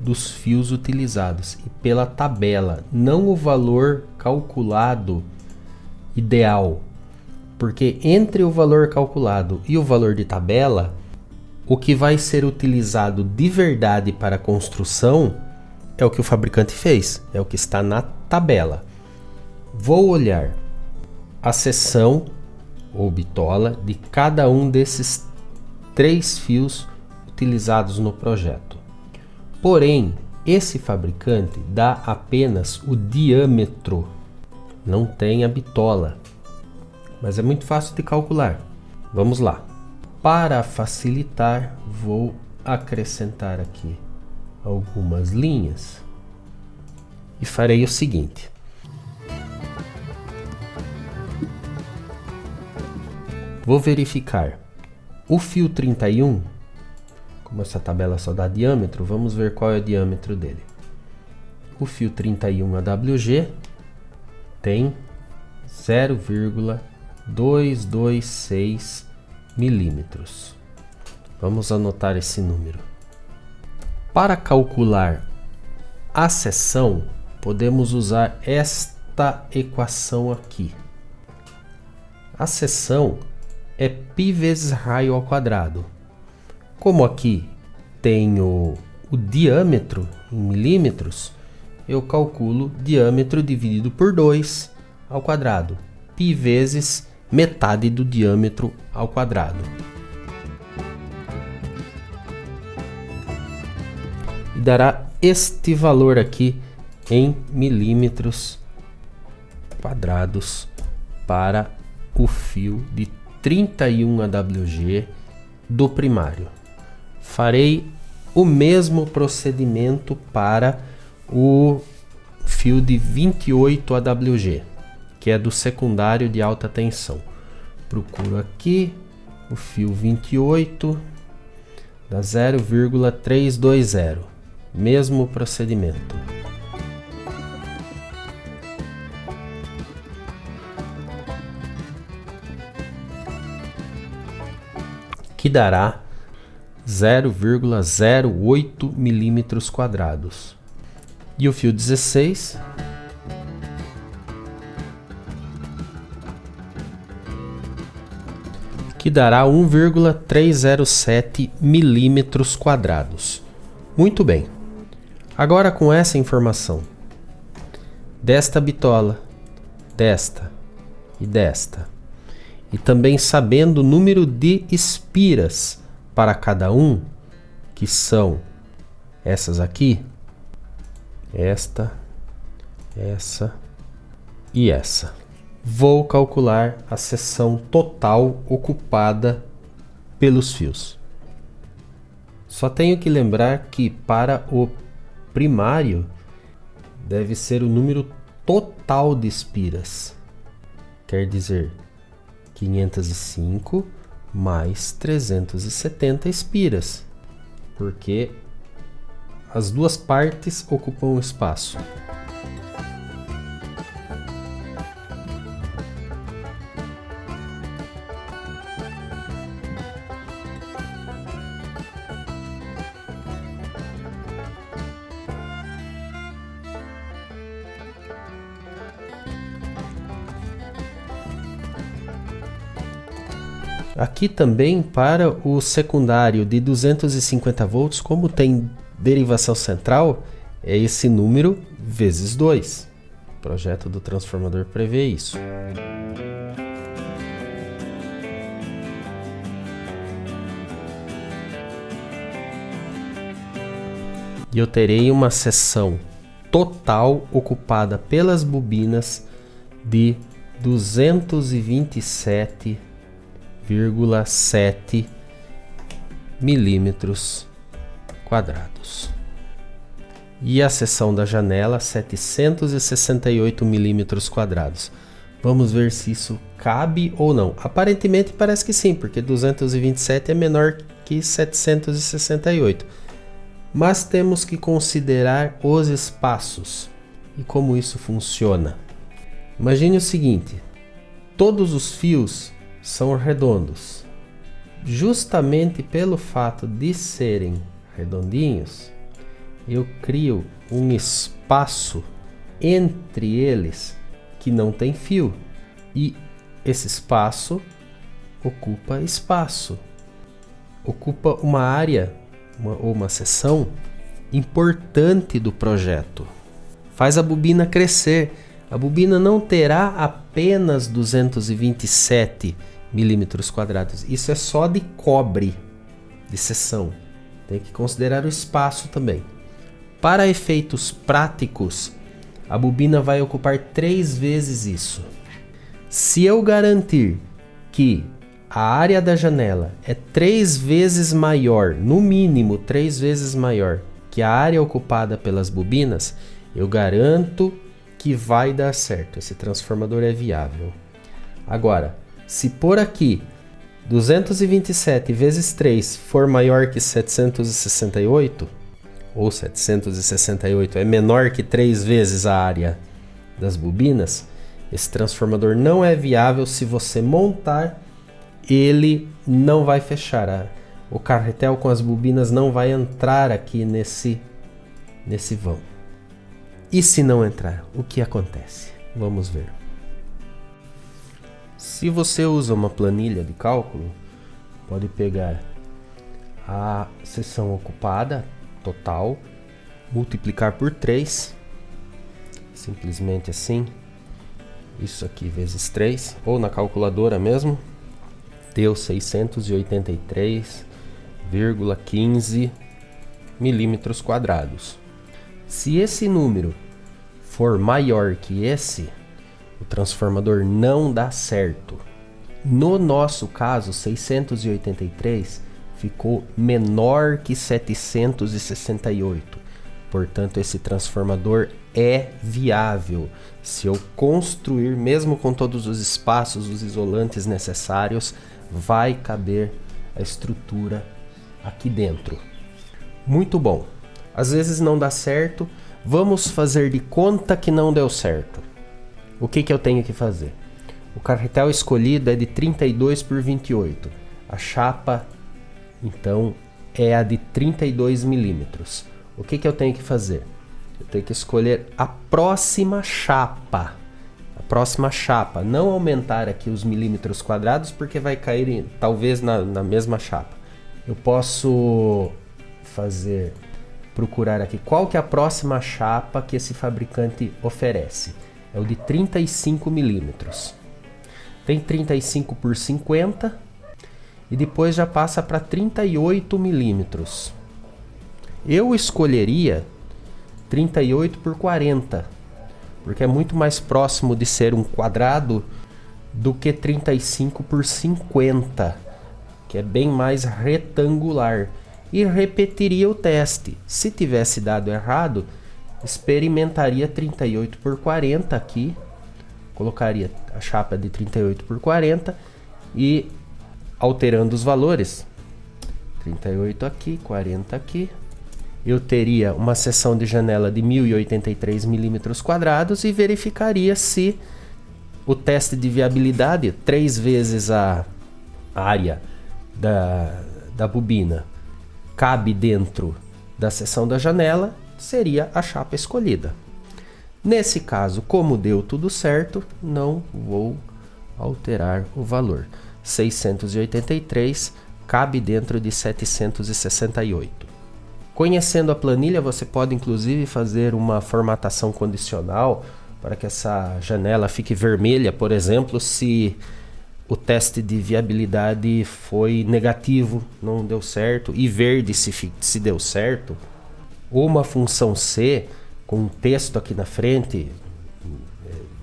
dos fios utilizados e pela tabela, não o valor calculado ideal, porque entre o valor calculado e o valor de tabela, o que vai ser utilizado de verdade para a construção é o que o fabricante fez, é o que está na tabela. Vou olhar a seção ou bitola de cada um desses 3 fios utilizados no projeto. Porém, esse fabricante dá apenas o diâmetro, não tem a bitola, mas é muito fácil de calcular. Vamos lá. Para facilitar, vou acrescentar aqui algumas linhas e farei o seguinte. Vou verificar o fio 31, como essa tabela só dá diâmetro, vamos ver qual é o diâmetro dele. O fio 31 AWG tem 0,226 milímetros. Vamos anotar esse número. Para calcular a seção, podemos usar esta equação aqui. A seção é π vezes raio ao quadrado. Como aqui tenho o diâmetro em milímetros, eu calculo diâmetro dividido por 2 ao quadrado. Π vezes metade do diâmetro ao quadrado. E dará este valor aqui em milímetros quadrados para o fio de 31 AWG do primário. Farei o mesmo procedimento para o fio de 28 AWG, que é do secundário de alta tensão. Procuro aqui o fio 28, dá 0,320, mesmo procedimento. Que dará 0,08 milímetros quadrados. E o fio 16 que dará 1,307 milímetros quadrados. Muito bem. Agora com essa informação desta bitola, desta e desta, e também sabendo o número de espiras para cada um, que são essas aqui, esta, essa e essa. Vou calcular a seção total ocupada pelos fios. Só tenho que lembrar que para o primário deve ser o número total de espiras. Quer dizer, 505 mais 370 espiras, porque as duas partes ocupam o espaço. Aqui também para o secundário de 250 volts, como tem derivação central, é esse número vezes 2. O projeto do transformador prevê isso. E eu terei uma seção total ocupada pelas bobinas de 227,7 milímetros quadrados. E a seção da janela, 768 milímetros quadrados. Vamos ver se isso cabe ou não. Aparentemente parece que sim, porque 227 é menor que 768. Mas temos que considerar os espaços e como isso funciona. Imagine o seguinte: todos os fios são redondos. Justamente pelo fato de serem redondinhos, eu crio um espaço entre eles que não tem fio. E esse espaço ocupa espaço. Ocupa uma área ou uma seção importante do projeto. Faz a bobina crescer. A bobina não terá apenas 227 milímetros quadrados. Isso é só de cobre de seção. Tem que considerar o espaço também. Para efeitos práticos, a bobina vai ocupar 3 vezes isso. Se eu garantir que a área da janela é 3 vezes maior, no mínimo 3 vezes maior que a área ocupada pelas bobinas, eu garanto que vai dar certo. Esse transformador é viável. Agora, se por aqui 227 vezes 3 for maior que 768, ou 768 é menor que 3 vezes a área das bobinas, esse transformador não é viável. Se você montar, ele não vai fechar. O carretel com as bobinas não vai entrar aqui nesse vão. E se não entrar, o que acontece? Vamos ver. Se você usa uma planilha de cálculo, pode pegar a seção ocupada total, multiplicar por 3, simplesmente assim, isso aqui vezes 3, ou na calculadora mesmo, deu 683,15 milímetros quadrados. Se esse número for maior que esse, o transformador não dá certo. No nosso caso, 683 ficou menor que 768. Portanto, esse transformador é viável. Se eu construir, mesmo com todos os espaços, os isolantes necessários, vai caber a estrutura aqui dentro. Muito bom. Às vezes não dá certo. Vamos fazer de conta que não deu certo. O que eu tenho que fazer? O carretel escolhido é de 32 por 28. A chapa, então, é a de 32 milímetros. O que eu tenho que fazer? Eu tenho que escolher a próxima chapa. A próxima chapa. Não aumentar aqui os milímetros quadrados, porque vai cair talvez na mesma chapa. Eu posso procurar aqui qual que é a próxima chapa que esse fabricante oferece. É o de 35 milímetros. Tem 35 por 50 e depois já passa para 38 milímetros. Eu escolheria 38 por 40, porque é muito mais próximo de ser um quadrado do que 35 por 50, que é bem mais retangular. E repetiria o teste. Se tivesse dado errado, experimentaria 38 por 40 aqui, colocaria a chapa de 38 por 40 e alterando os valores, 38 aqui, 40 aqui, eu teria uma seção de janela de 1083 milímetros quadrados e verificaria se o teste de viabilidade, 3 vezes a área da bobina, cabe dentro da seção da janela, seria a chapa escolhida. Nesse caso, como deu tudo certo, não vou alterar o valor. 683 cabe dentro de 768. Conhecendo a planilha, você pode inclusive fazer uma formatação condicional para que essa janela fique vermelha, por exemplo, se o teste de viabilidade foi negativo, não deu certo, e verde se deu certo. Ou uma função C com um texto aqui na frente,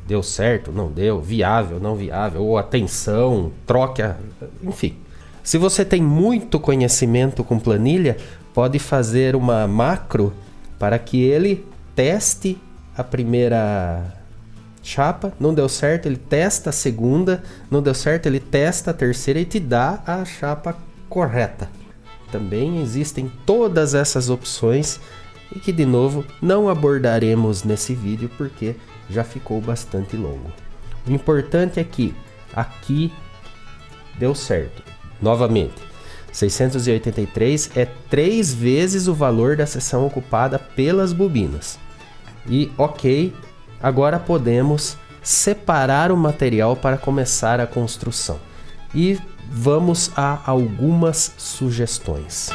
deu certo, não deu, viável, não viável, ou atenção, troque, enfim. Se você tem muito conhecimento com planilha, pode fazer uma macro para que ele teste a primeira chapa, não deu certo, ele testa a segunda, não deu certo, ele testa a terceira e te dá a chapa correta. Também existem todas essas opções e que, de novo, não abordaremos nesse vídeo porque já ficou bastante longo. O importante é que aqui deu certo. Novamente, 683 é 3 vezes o valor da seção ocupada pelas bobinas. E ok, agora podemos separar o material para começar a construção. E vamos a algumas sugestões.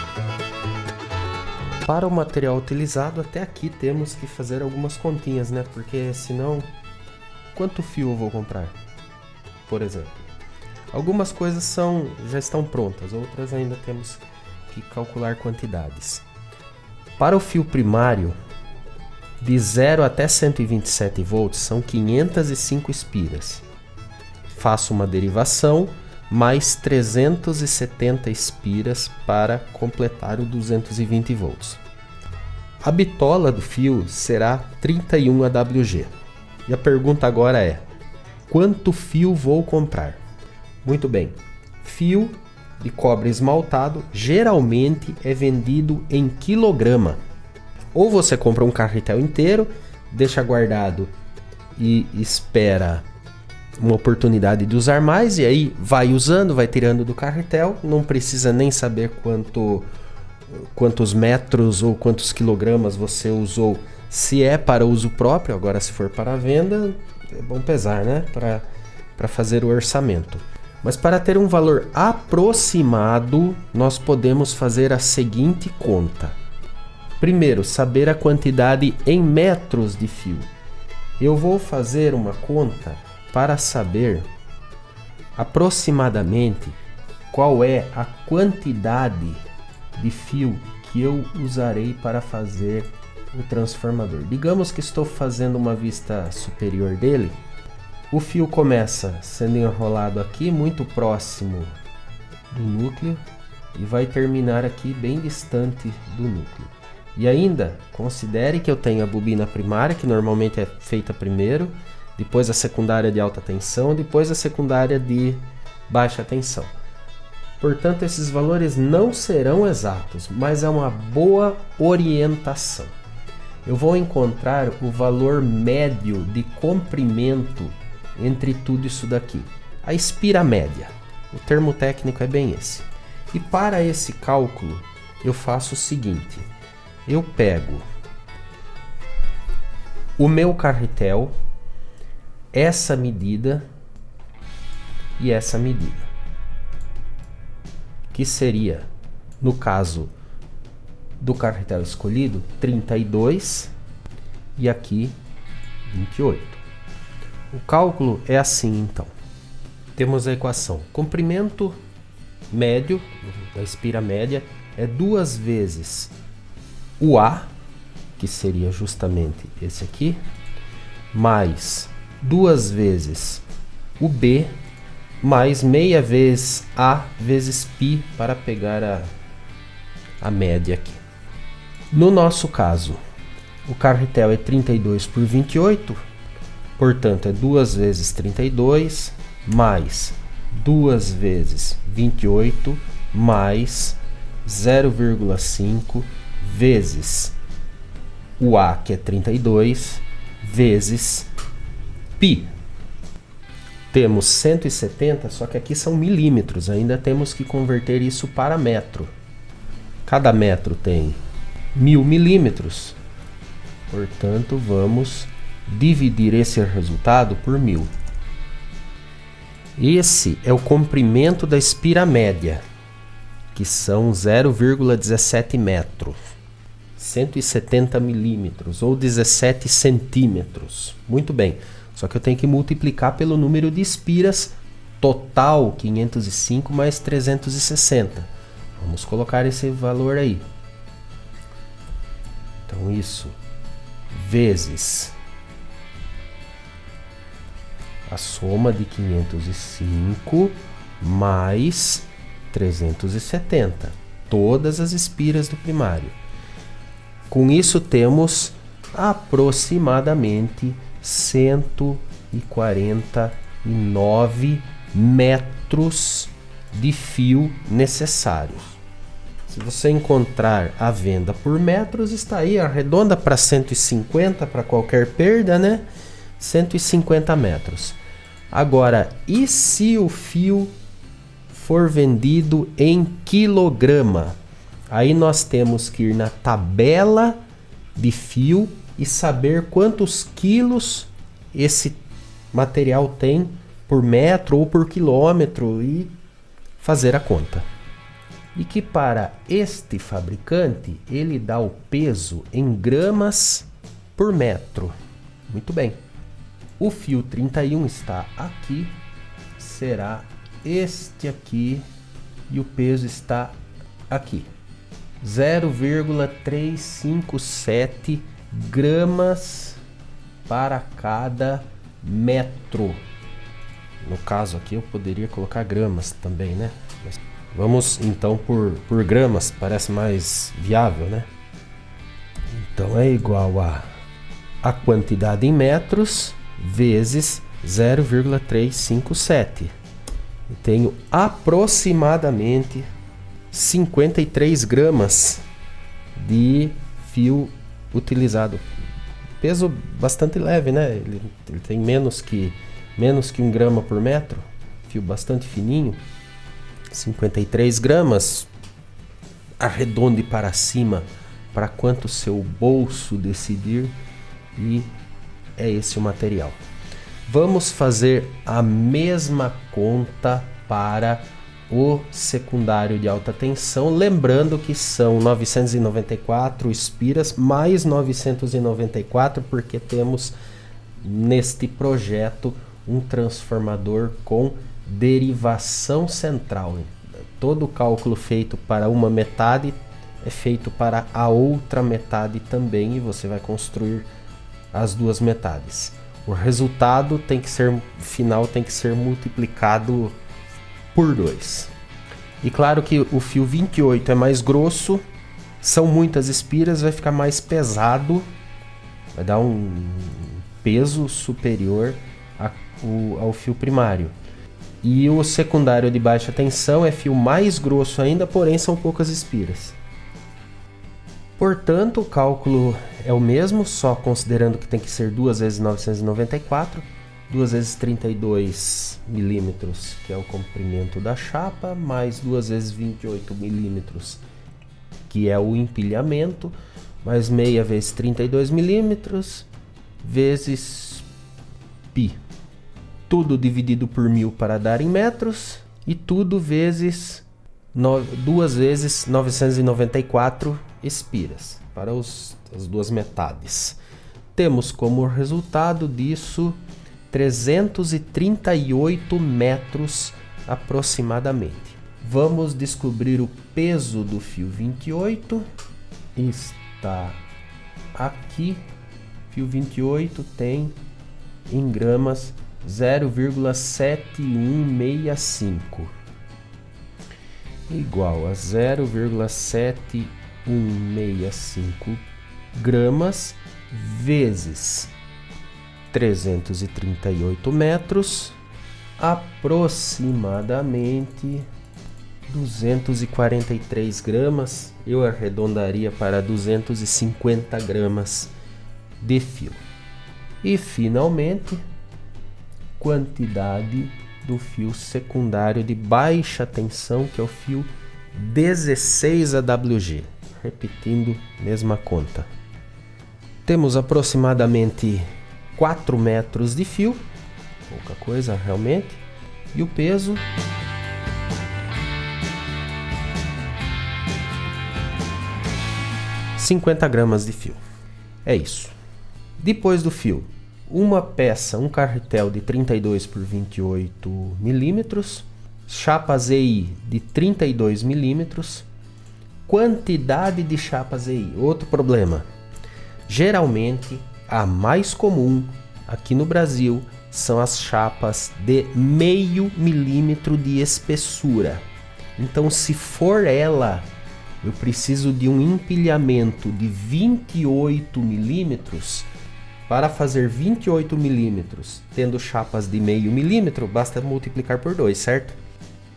Para o material utilizado, até aqui temos que fazer algumas continhas, né? Porque senão, quanto fio eu vou comprar? Por exemplo. Algumas coisas já estão prontas, outras ainda temos que calcular quantidades. Para o fio primário, de 0 até 127 volts, são 505 espiras. Faço uma derivação, mais 370 espiras para completar o 220 volts. A bitola do fio será 31 AWG. E a pergunta agora é: quanto fio vou comprar? Muito bem, fio de cobre esmaltado geralmente é vendido em quilograma. Ou você compra um carretel inteiro, deixa guardado e espera uma oportunidade de usar mais, e aí vai usando, vai tirando do carretel, não precisa nem saber quantos metros ou quantos quilogramas você usou, se é para uso próprio. Agora, se for para venda, é bom pesar, né? Para fazer o orçamento. Mas para ter um valor aproximado, nós podemos fazer a seguinte conta. Primeiro, saber a quantidade em metros de fio. Eu vou fazer uma conta para saber aproximadamente qual é a quantidade de fio que eu usarei para fazer o transformador. Digamos que estou fazendo uma vista superior dele. O fio começa sendo enrolado aqui muito próximo do núcleo e vai terminar aqui bem distante do núcleo. E ainda considere que eu tenho a bobina primária, que normalmente é feita primeiro, depois a secundária de alta tensão, depois a secundária de baixa tensão. Portanto, esses valores não serão exatos, mas é uma boa orientação. Eu vou encontrar o valor médio de comprimento entre tudo isso daqui, a espira média. O termo técnico é bem esse. E para esse cálculo, eu faço o seguinte: eu pego o meu carretel, essa medida e essa medida, que seria, no caso do carretel escolhido, 32 e aqui 28. O cálculo é assim, então. Temos a equação: comprimento médio da espira média é 2 vezes o A, que seria justamente esse aqui, mais 2 vezes o B, mais meia vezes A vezes π, para pegar a média aqui. No nosso caso, o carretel é 32 por 28, portanto é 2 vezes 32, mais 2 vezes 28, mais 0,5 vezes o A, que é 32, vezes π. Temos 170, só que aqui são milímetros, ainda temos que converter isso para metro. Cada metro tem 1000 milímetros, portanto vamos dividir esse resultado por 1000. Esse é o comprimento da espira média, que são 0,17 metros, 170 milímetros ou 17 centímetros. Muito bem, só que eu tenho que multiplicar pelo número de espiras total, 505 mais 360. Vamos colocar esse valor aí. Então isso vezes a soma de 505 mais 370, todas as espiras do primário. Com isso temos aproximadamente 149 metros de fio necessários. Se você encontrar a venda por metros, está aí, arredonda para 150 para qualquer perda, né? 150 metros. Agora, e se o fio for vendido em quilograma? Aí nós temos que ir na tabela de fio e saber quantos quilos esse material tem por metro ou por quilômetro e fazer a conta. E que para este fabricante ele dá o peso em gramas por metro. Muito bem. O fio 31 está aqui, será este aqui e o peso está aqui. 0,357 gramas para cada metro. No caso aqui eu poderia colocar gramas também, né? Mas vamos então por gramas, parece mais viável, né? Então é igual a quantidade em metros vezes 0,357. E tenho aproximadamente 53 gramas de fio utilizado. Peso bastante leve, né? Ele tem menos que 1 grama por metro. Fio bastante fininho. 53 gramas. Arredonde para cima para quanto seu bolso decidir. E é esse o material. Vamos fazer a mesma conta para o secundário de alta tensão, lembrando que são 994 espiras mais 994, porque temos neste projeto um transformador com derivação central. Todo o cálculo feito para uma metade é feito para a outra metade também, e você vai construir as duas metades. O resultado final tem que ser multiplicado por 2. E claro que o fio 28 é mais grosso, são muitas espiras, vai ficar mais pesado, vai dar um peso superior ao fio primário. E o secundário de baixa tensão é fio mais grosso ainda, porém são poucas espiras. Portanto, o cálculo é o mesmo, só considerando que tem que ser 2 vezes 994, 2 vezes 32 milímetros, que é o comprimento da chapa, mais 2 vezes 28 milímetros, que é o empilhamento, mais meia vezes 32 milímetros, vezes π. Tudo dividido por 1000 para dar em metros, e tudo vezes 2 vezes 994 espiras, para as duas metades. Temos como resultado disso 338 metros aproximadamente. Vamos descobrir o peso do fio 28. Está aqui. Fio 28 tem em gramas 0,7165 igual a 0,7165 gramas vezes 338 metros, aproximadamente 243 gramas. Eu arredondaria para 250 gramas de fio. E finalmente, quantidade do fio secundário de baixa tensão, que é o fio 16 AWG. Repetindo, mesma conta. Temos aproximadamente 4 metros de fio, pouca coisa realmente, e o peso — 50 gramas de fio. É isso. Depois do fio, uma peça, um carretel de 32 por 28 milímetros, chapa ZI de 32 milímetros, quantidade de chapa ZI. Outro problema, Geralmente, a mais comum aqui no Brasil são as chapas de 0,5 milímetro de espessura. Então, se for ela, eu preciso de um empilhamento de 28 milímetros. Para fazer 28 milímetros, tendo chapas de 0,5 milímetro, basta multiplicar por 2, certo?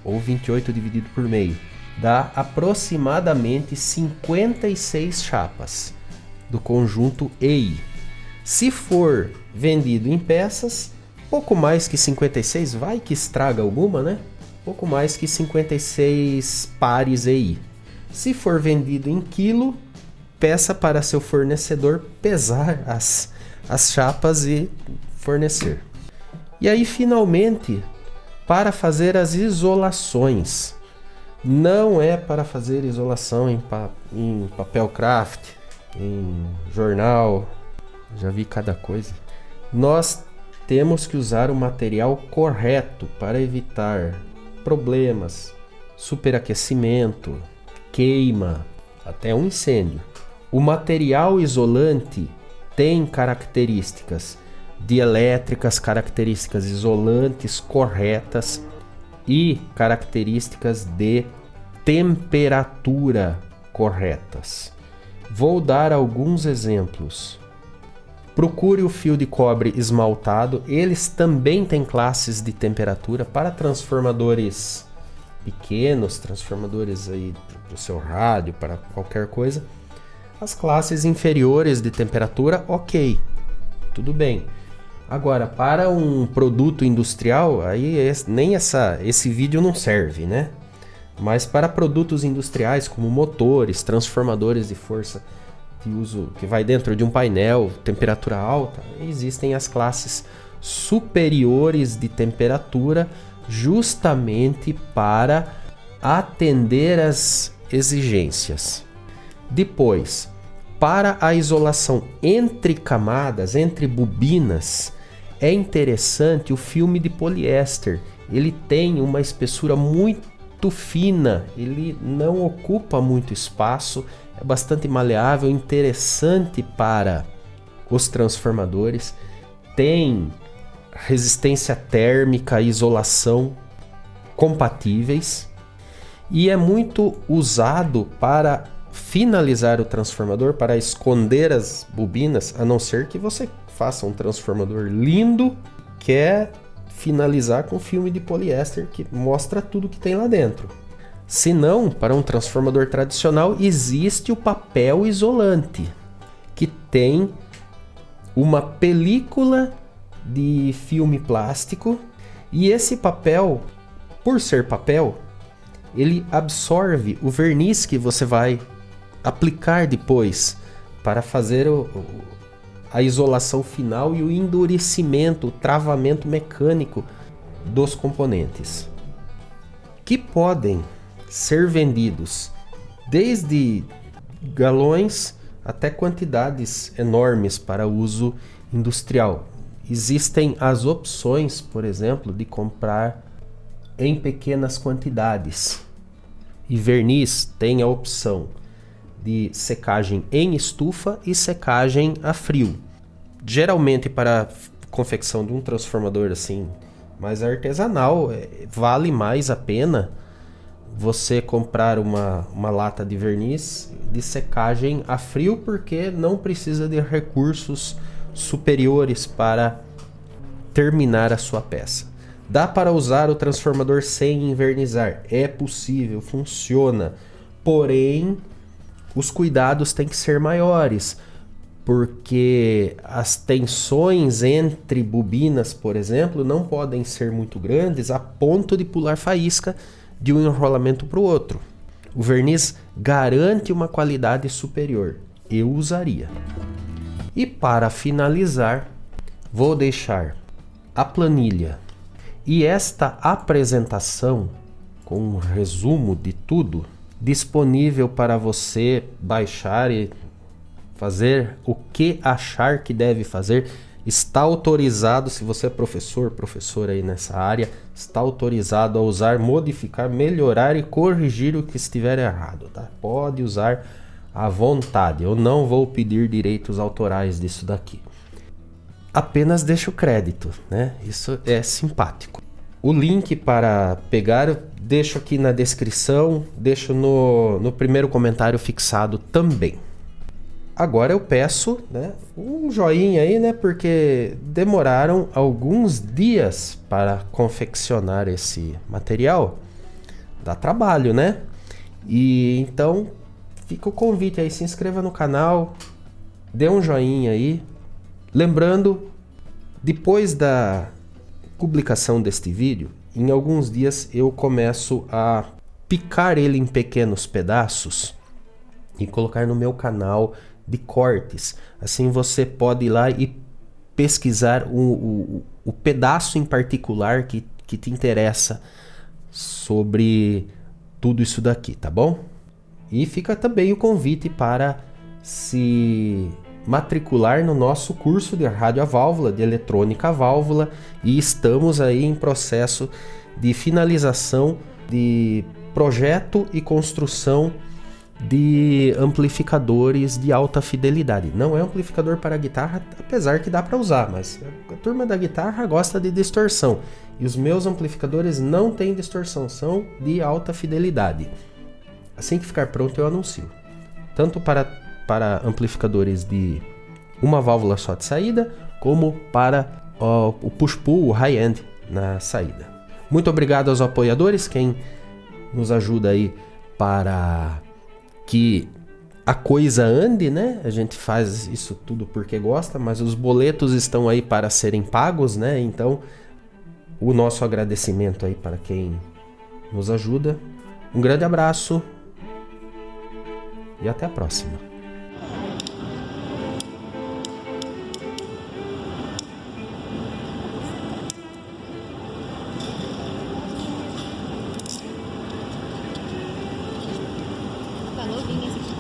Ou 28 dividido por meio. Dá aproximadamente 56 chapas do conjunto EI. Se for vendido em peças, pouco mais que 56, vai que estraga alguma, né? Pouco mais que 56 pares EI. Se for vendido em quilo, peça para seu fornecedor pesar as chapas e fornecer. E aí, finalmente, para fazer as isolações. Não é para fazer isolação em papel craft, em jornal, já vi cada coisa. Nós temos que usar o material correto para evitar problemas, superaquecimento, queima, até um incêndio. O material isolante tem características dielétricas, características isolantes corretas e características de temperatura corretas. Vou dar alguns exemplos. Procure o fio de cobre esmaltado. Eles também têm classes de temperatura para transformadores pequenos, transformadores aí para o seu rádio, para qualquer coisa. As classes inferiores de temperatura, ok, tudo bem. Agora, para um produto industrial, aí nem esse vídeo não serve, né? Mas para produtos industriais como motores, transformadores de força que vai dentro de um painel, temperatura alta, existem as classes superiores de temperatura justamente para atender às exigências. Depois, para a isolação entre camadas, entre bobinas, é interessante o filme de poliéster. Ele tem uma espessura muito fina, ele não ocupa muito espaço, é bastante maleável, interessante para os transformadores, tem resistência térmica e isolação compatíveis e é muito usado para finalizar o transformador, para esconder as bobinas, a não ser que você faça um transformador lindo, quer finalizar com filme de poliéster que mostra tudo que tem lá dentro. Se não, para um transformador tradicional existe o papel isolante, que tem uma película de filme plástico e esse papel, por ser papel, ele absorve o verniz que você vai aplicar depois para fazer a isolação final e o endurecimento, o travamento mecânico dos componentes, que podem ser vendidos desde galões até quantidades enormes para uso industrial. Existem as opções, por exemplo, de comprar em pequenas quantidades. E verniz tem a opção de secagem em estufa e secagem a frio. Geralmente para a confecção de um transformador assim mais artesanal, vale mais a pena você comprar uma lata de verniz de secagem a frio, porque não precisa de recursos superiores para terminar a sua peça. Dá para usar o transformador sem envernizar? É possível, funciona. Porém, os cuidados têm que ser maiores, porque as tensões entre bobinas, por exemplo, não podem ser muito grandes a ponto de pular faísca de um enrolamento para o outro. O verniz garante uma qualidade superior. Eu usaria. E para finalizar, vou deixar a planilha e esta apresentação com um resumo de tudo disponível para você baixar e fazer o que achar que deve fazer. Está autorizado, se você é professor aí nessa área, está autorizado a usar, modificar, melhorar e corrigir o que estiver errado, tá? Pode usar à vontade. Eu não vou pedir direitos autorais disso daqui. Apenas deixo o crédito, né? Isso é simpático. O link para pegar eu deixo aqui na descrição, deixo no primeiro comentário fixado também. Agora eu peço, né, um joinha aí, né? Porque demoraram alguns dias para confeccionar esse material. Dá trabalho, né? E então fica o convite aí, se inscreva no canal, dê um joinha aí. Lembrando, depois da publicação deste vídeo, em alguns dias eu começo a picar ele em pequenos pedaços e colocar no meu canal de cortes. Assim você pode ir lá e pesquisar o pedaço em particular que te interessa sobre tudo isso daqui, tá bom? E fica também o convite para se matricular no nosso curso de rádio a válvula, de eletrônica a válvula, e estamos aí em processo de finalização de projeto e construção de amplificadores de alta fidelidade. Não é amplificador para guitarra, apesar que dá para usar, mas a turma da guitarra gosta de distorção, e os meus amplificadores não têm distorção, são de alta fidelidade. Assim que ficar pronto eu anuncio, tanto para amplificadores de uma válvula só de saída, como para o push-pull, o high-end na saída. Muito obrigado aos apoiadores, quem nos ajuda aí para que a coisa ande, né? A gente faz isso tudo porque gosta, mas os boletos estão aí para serem pagos, né? Então, o nosso agradecimento aí para quem nos ajuda. Um grande abraço e até a próxima. Tá novinho esse aqui.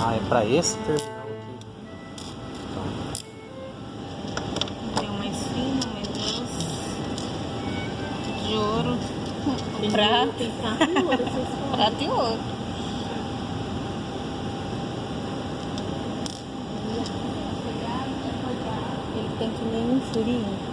Ah, é para esse terminal aqui. Tem um mais fino, mais grosso. De ouro. Prata. Tem prata e ouro, vocês falam. Prata e ouro. Ele tem que nem um furinho.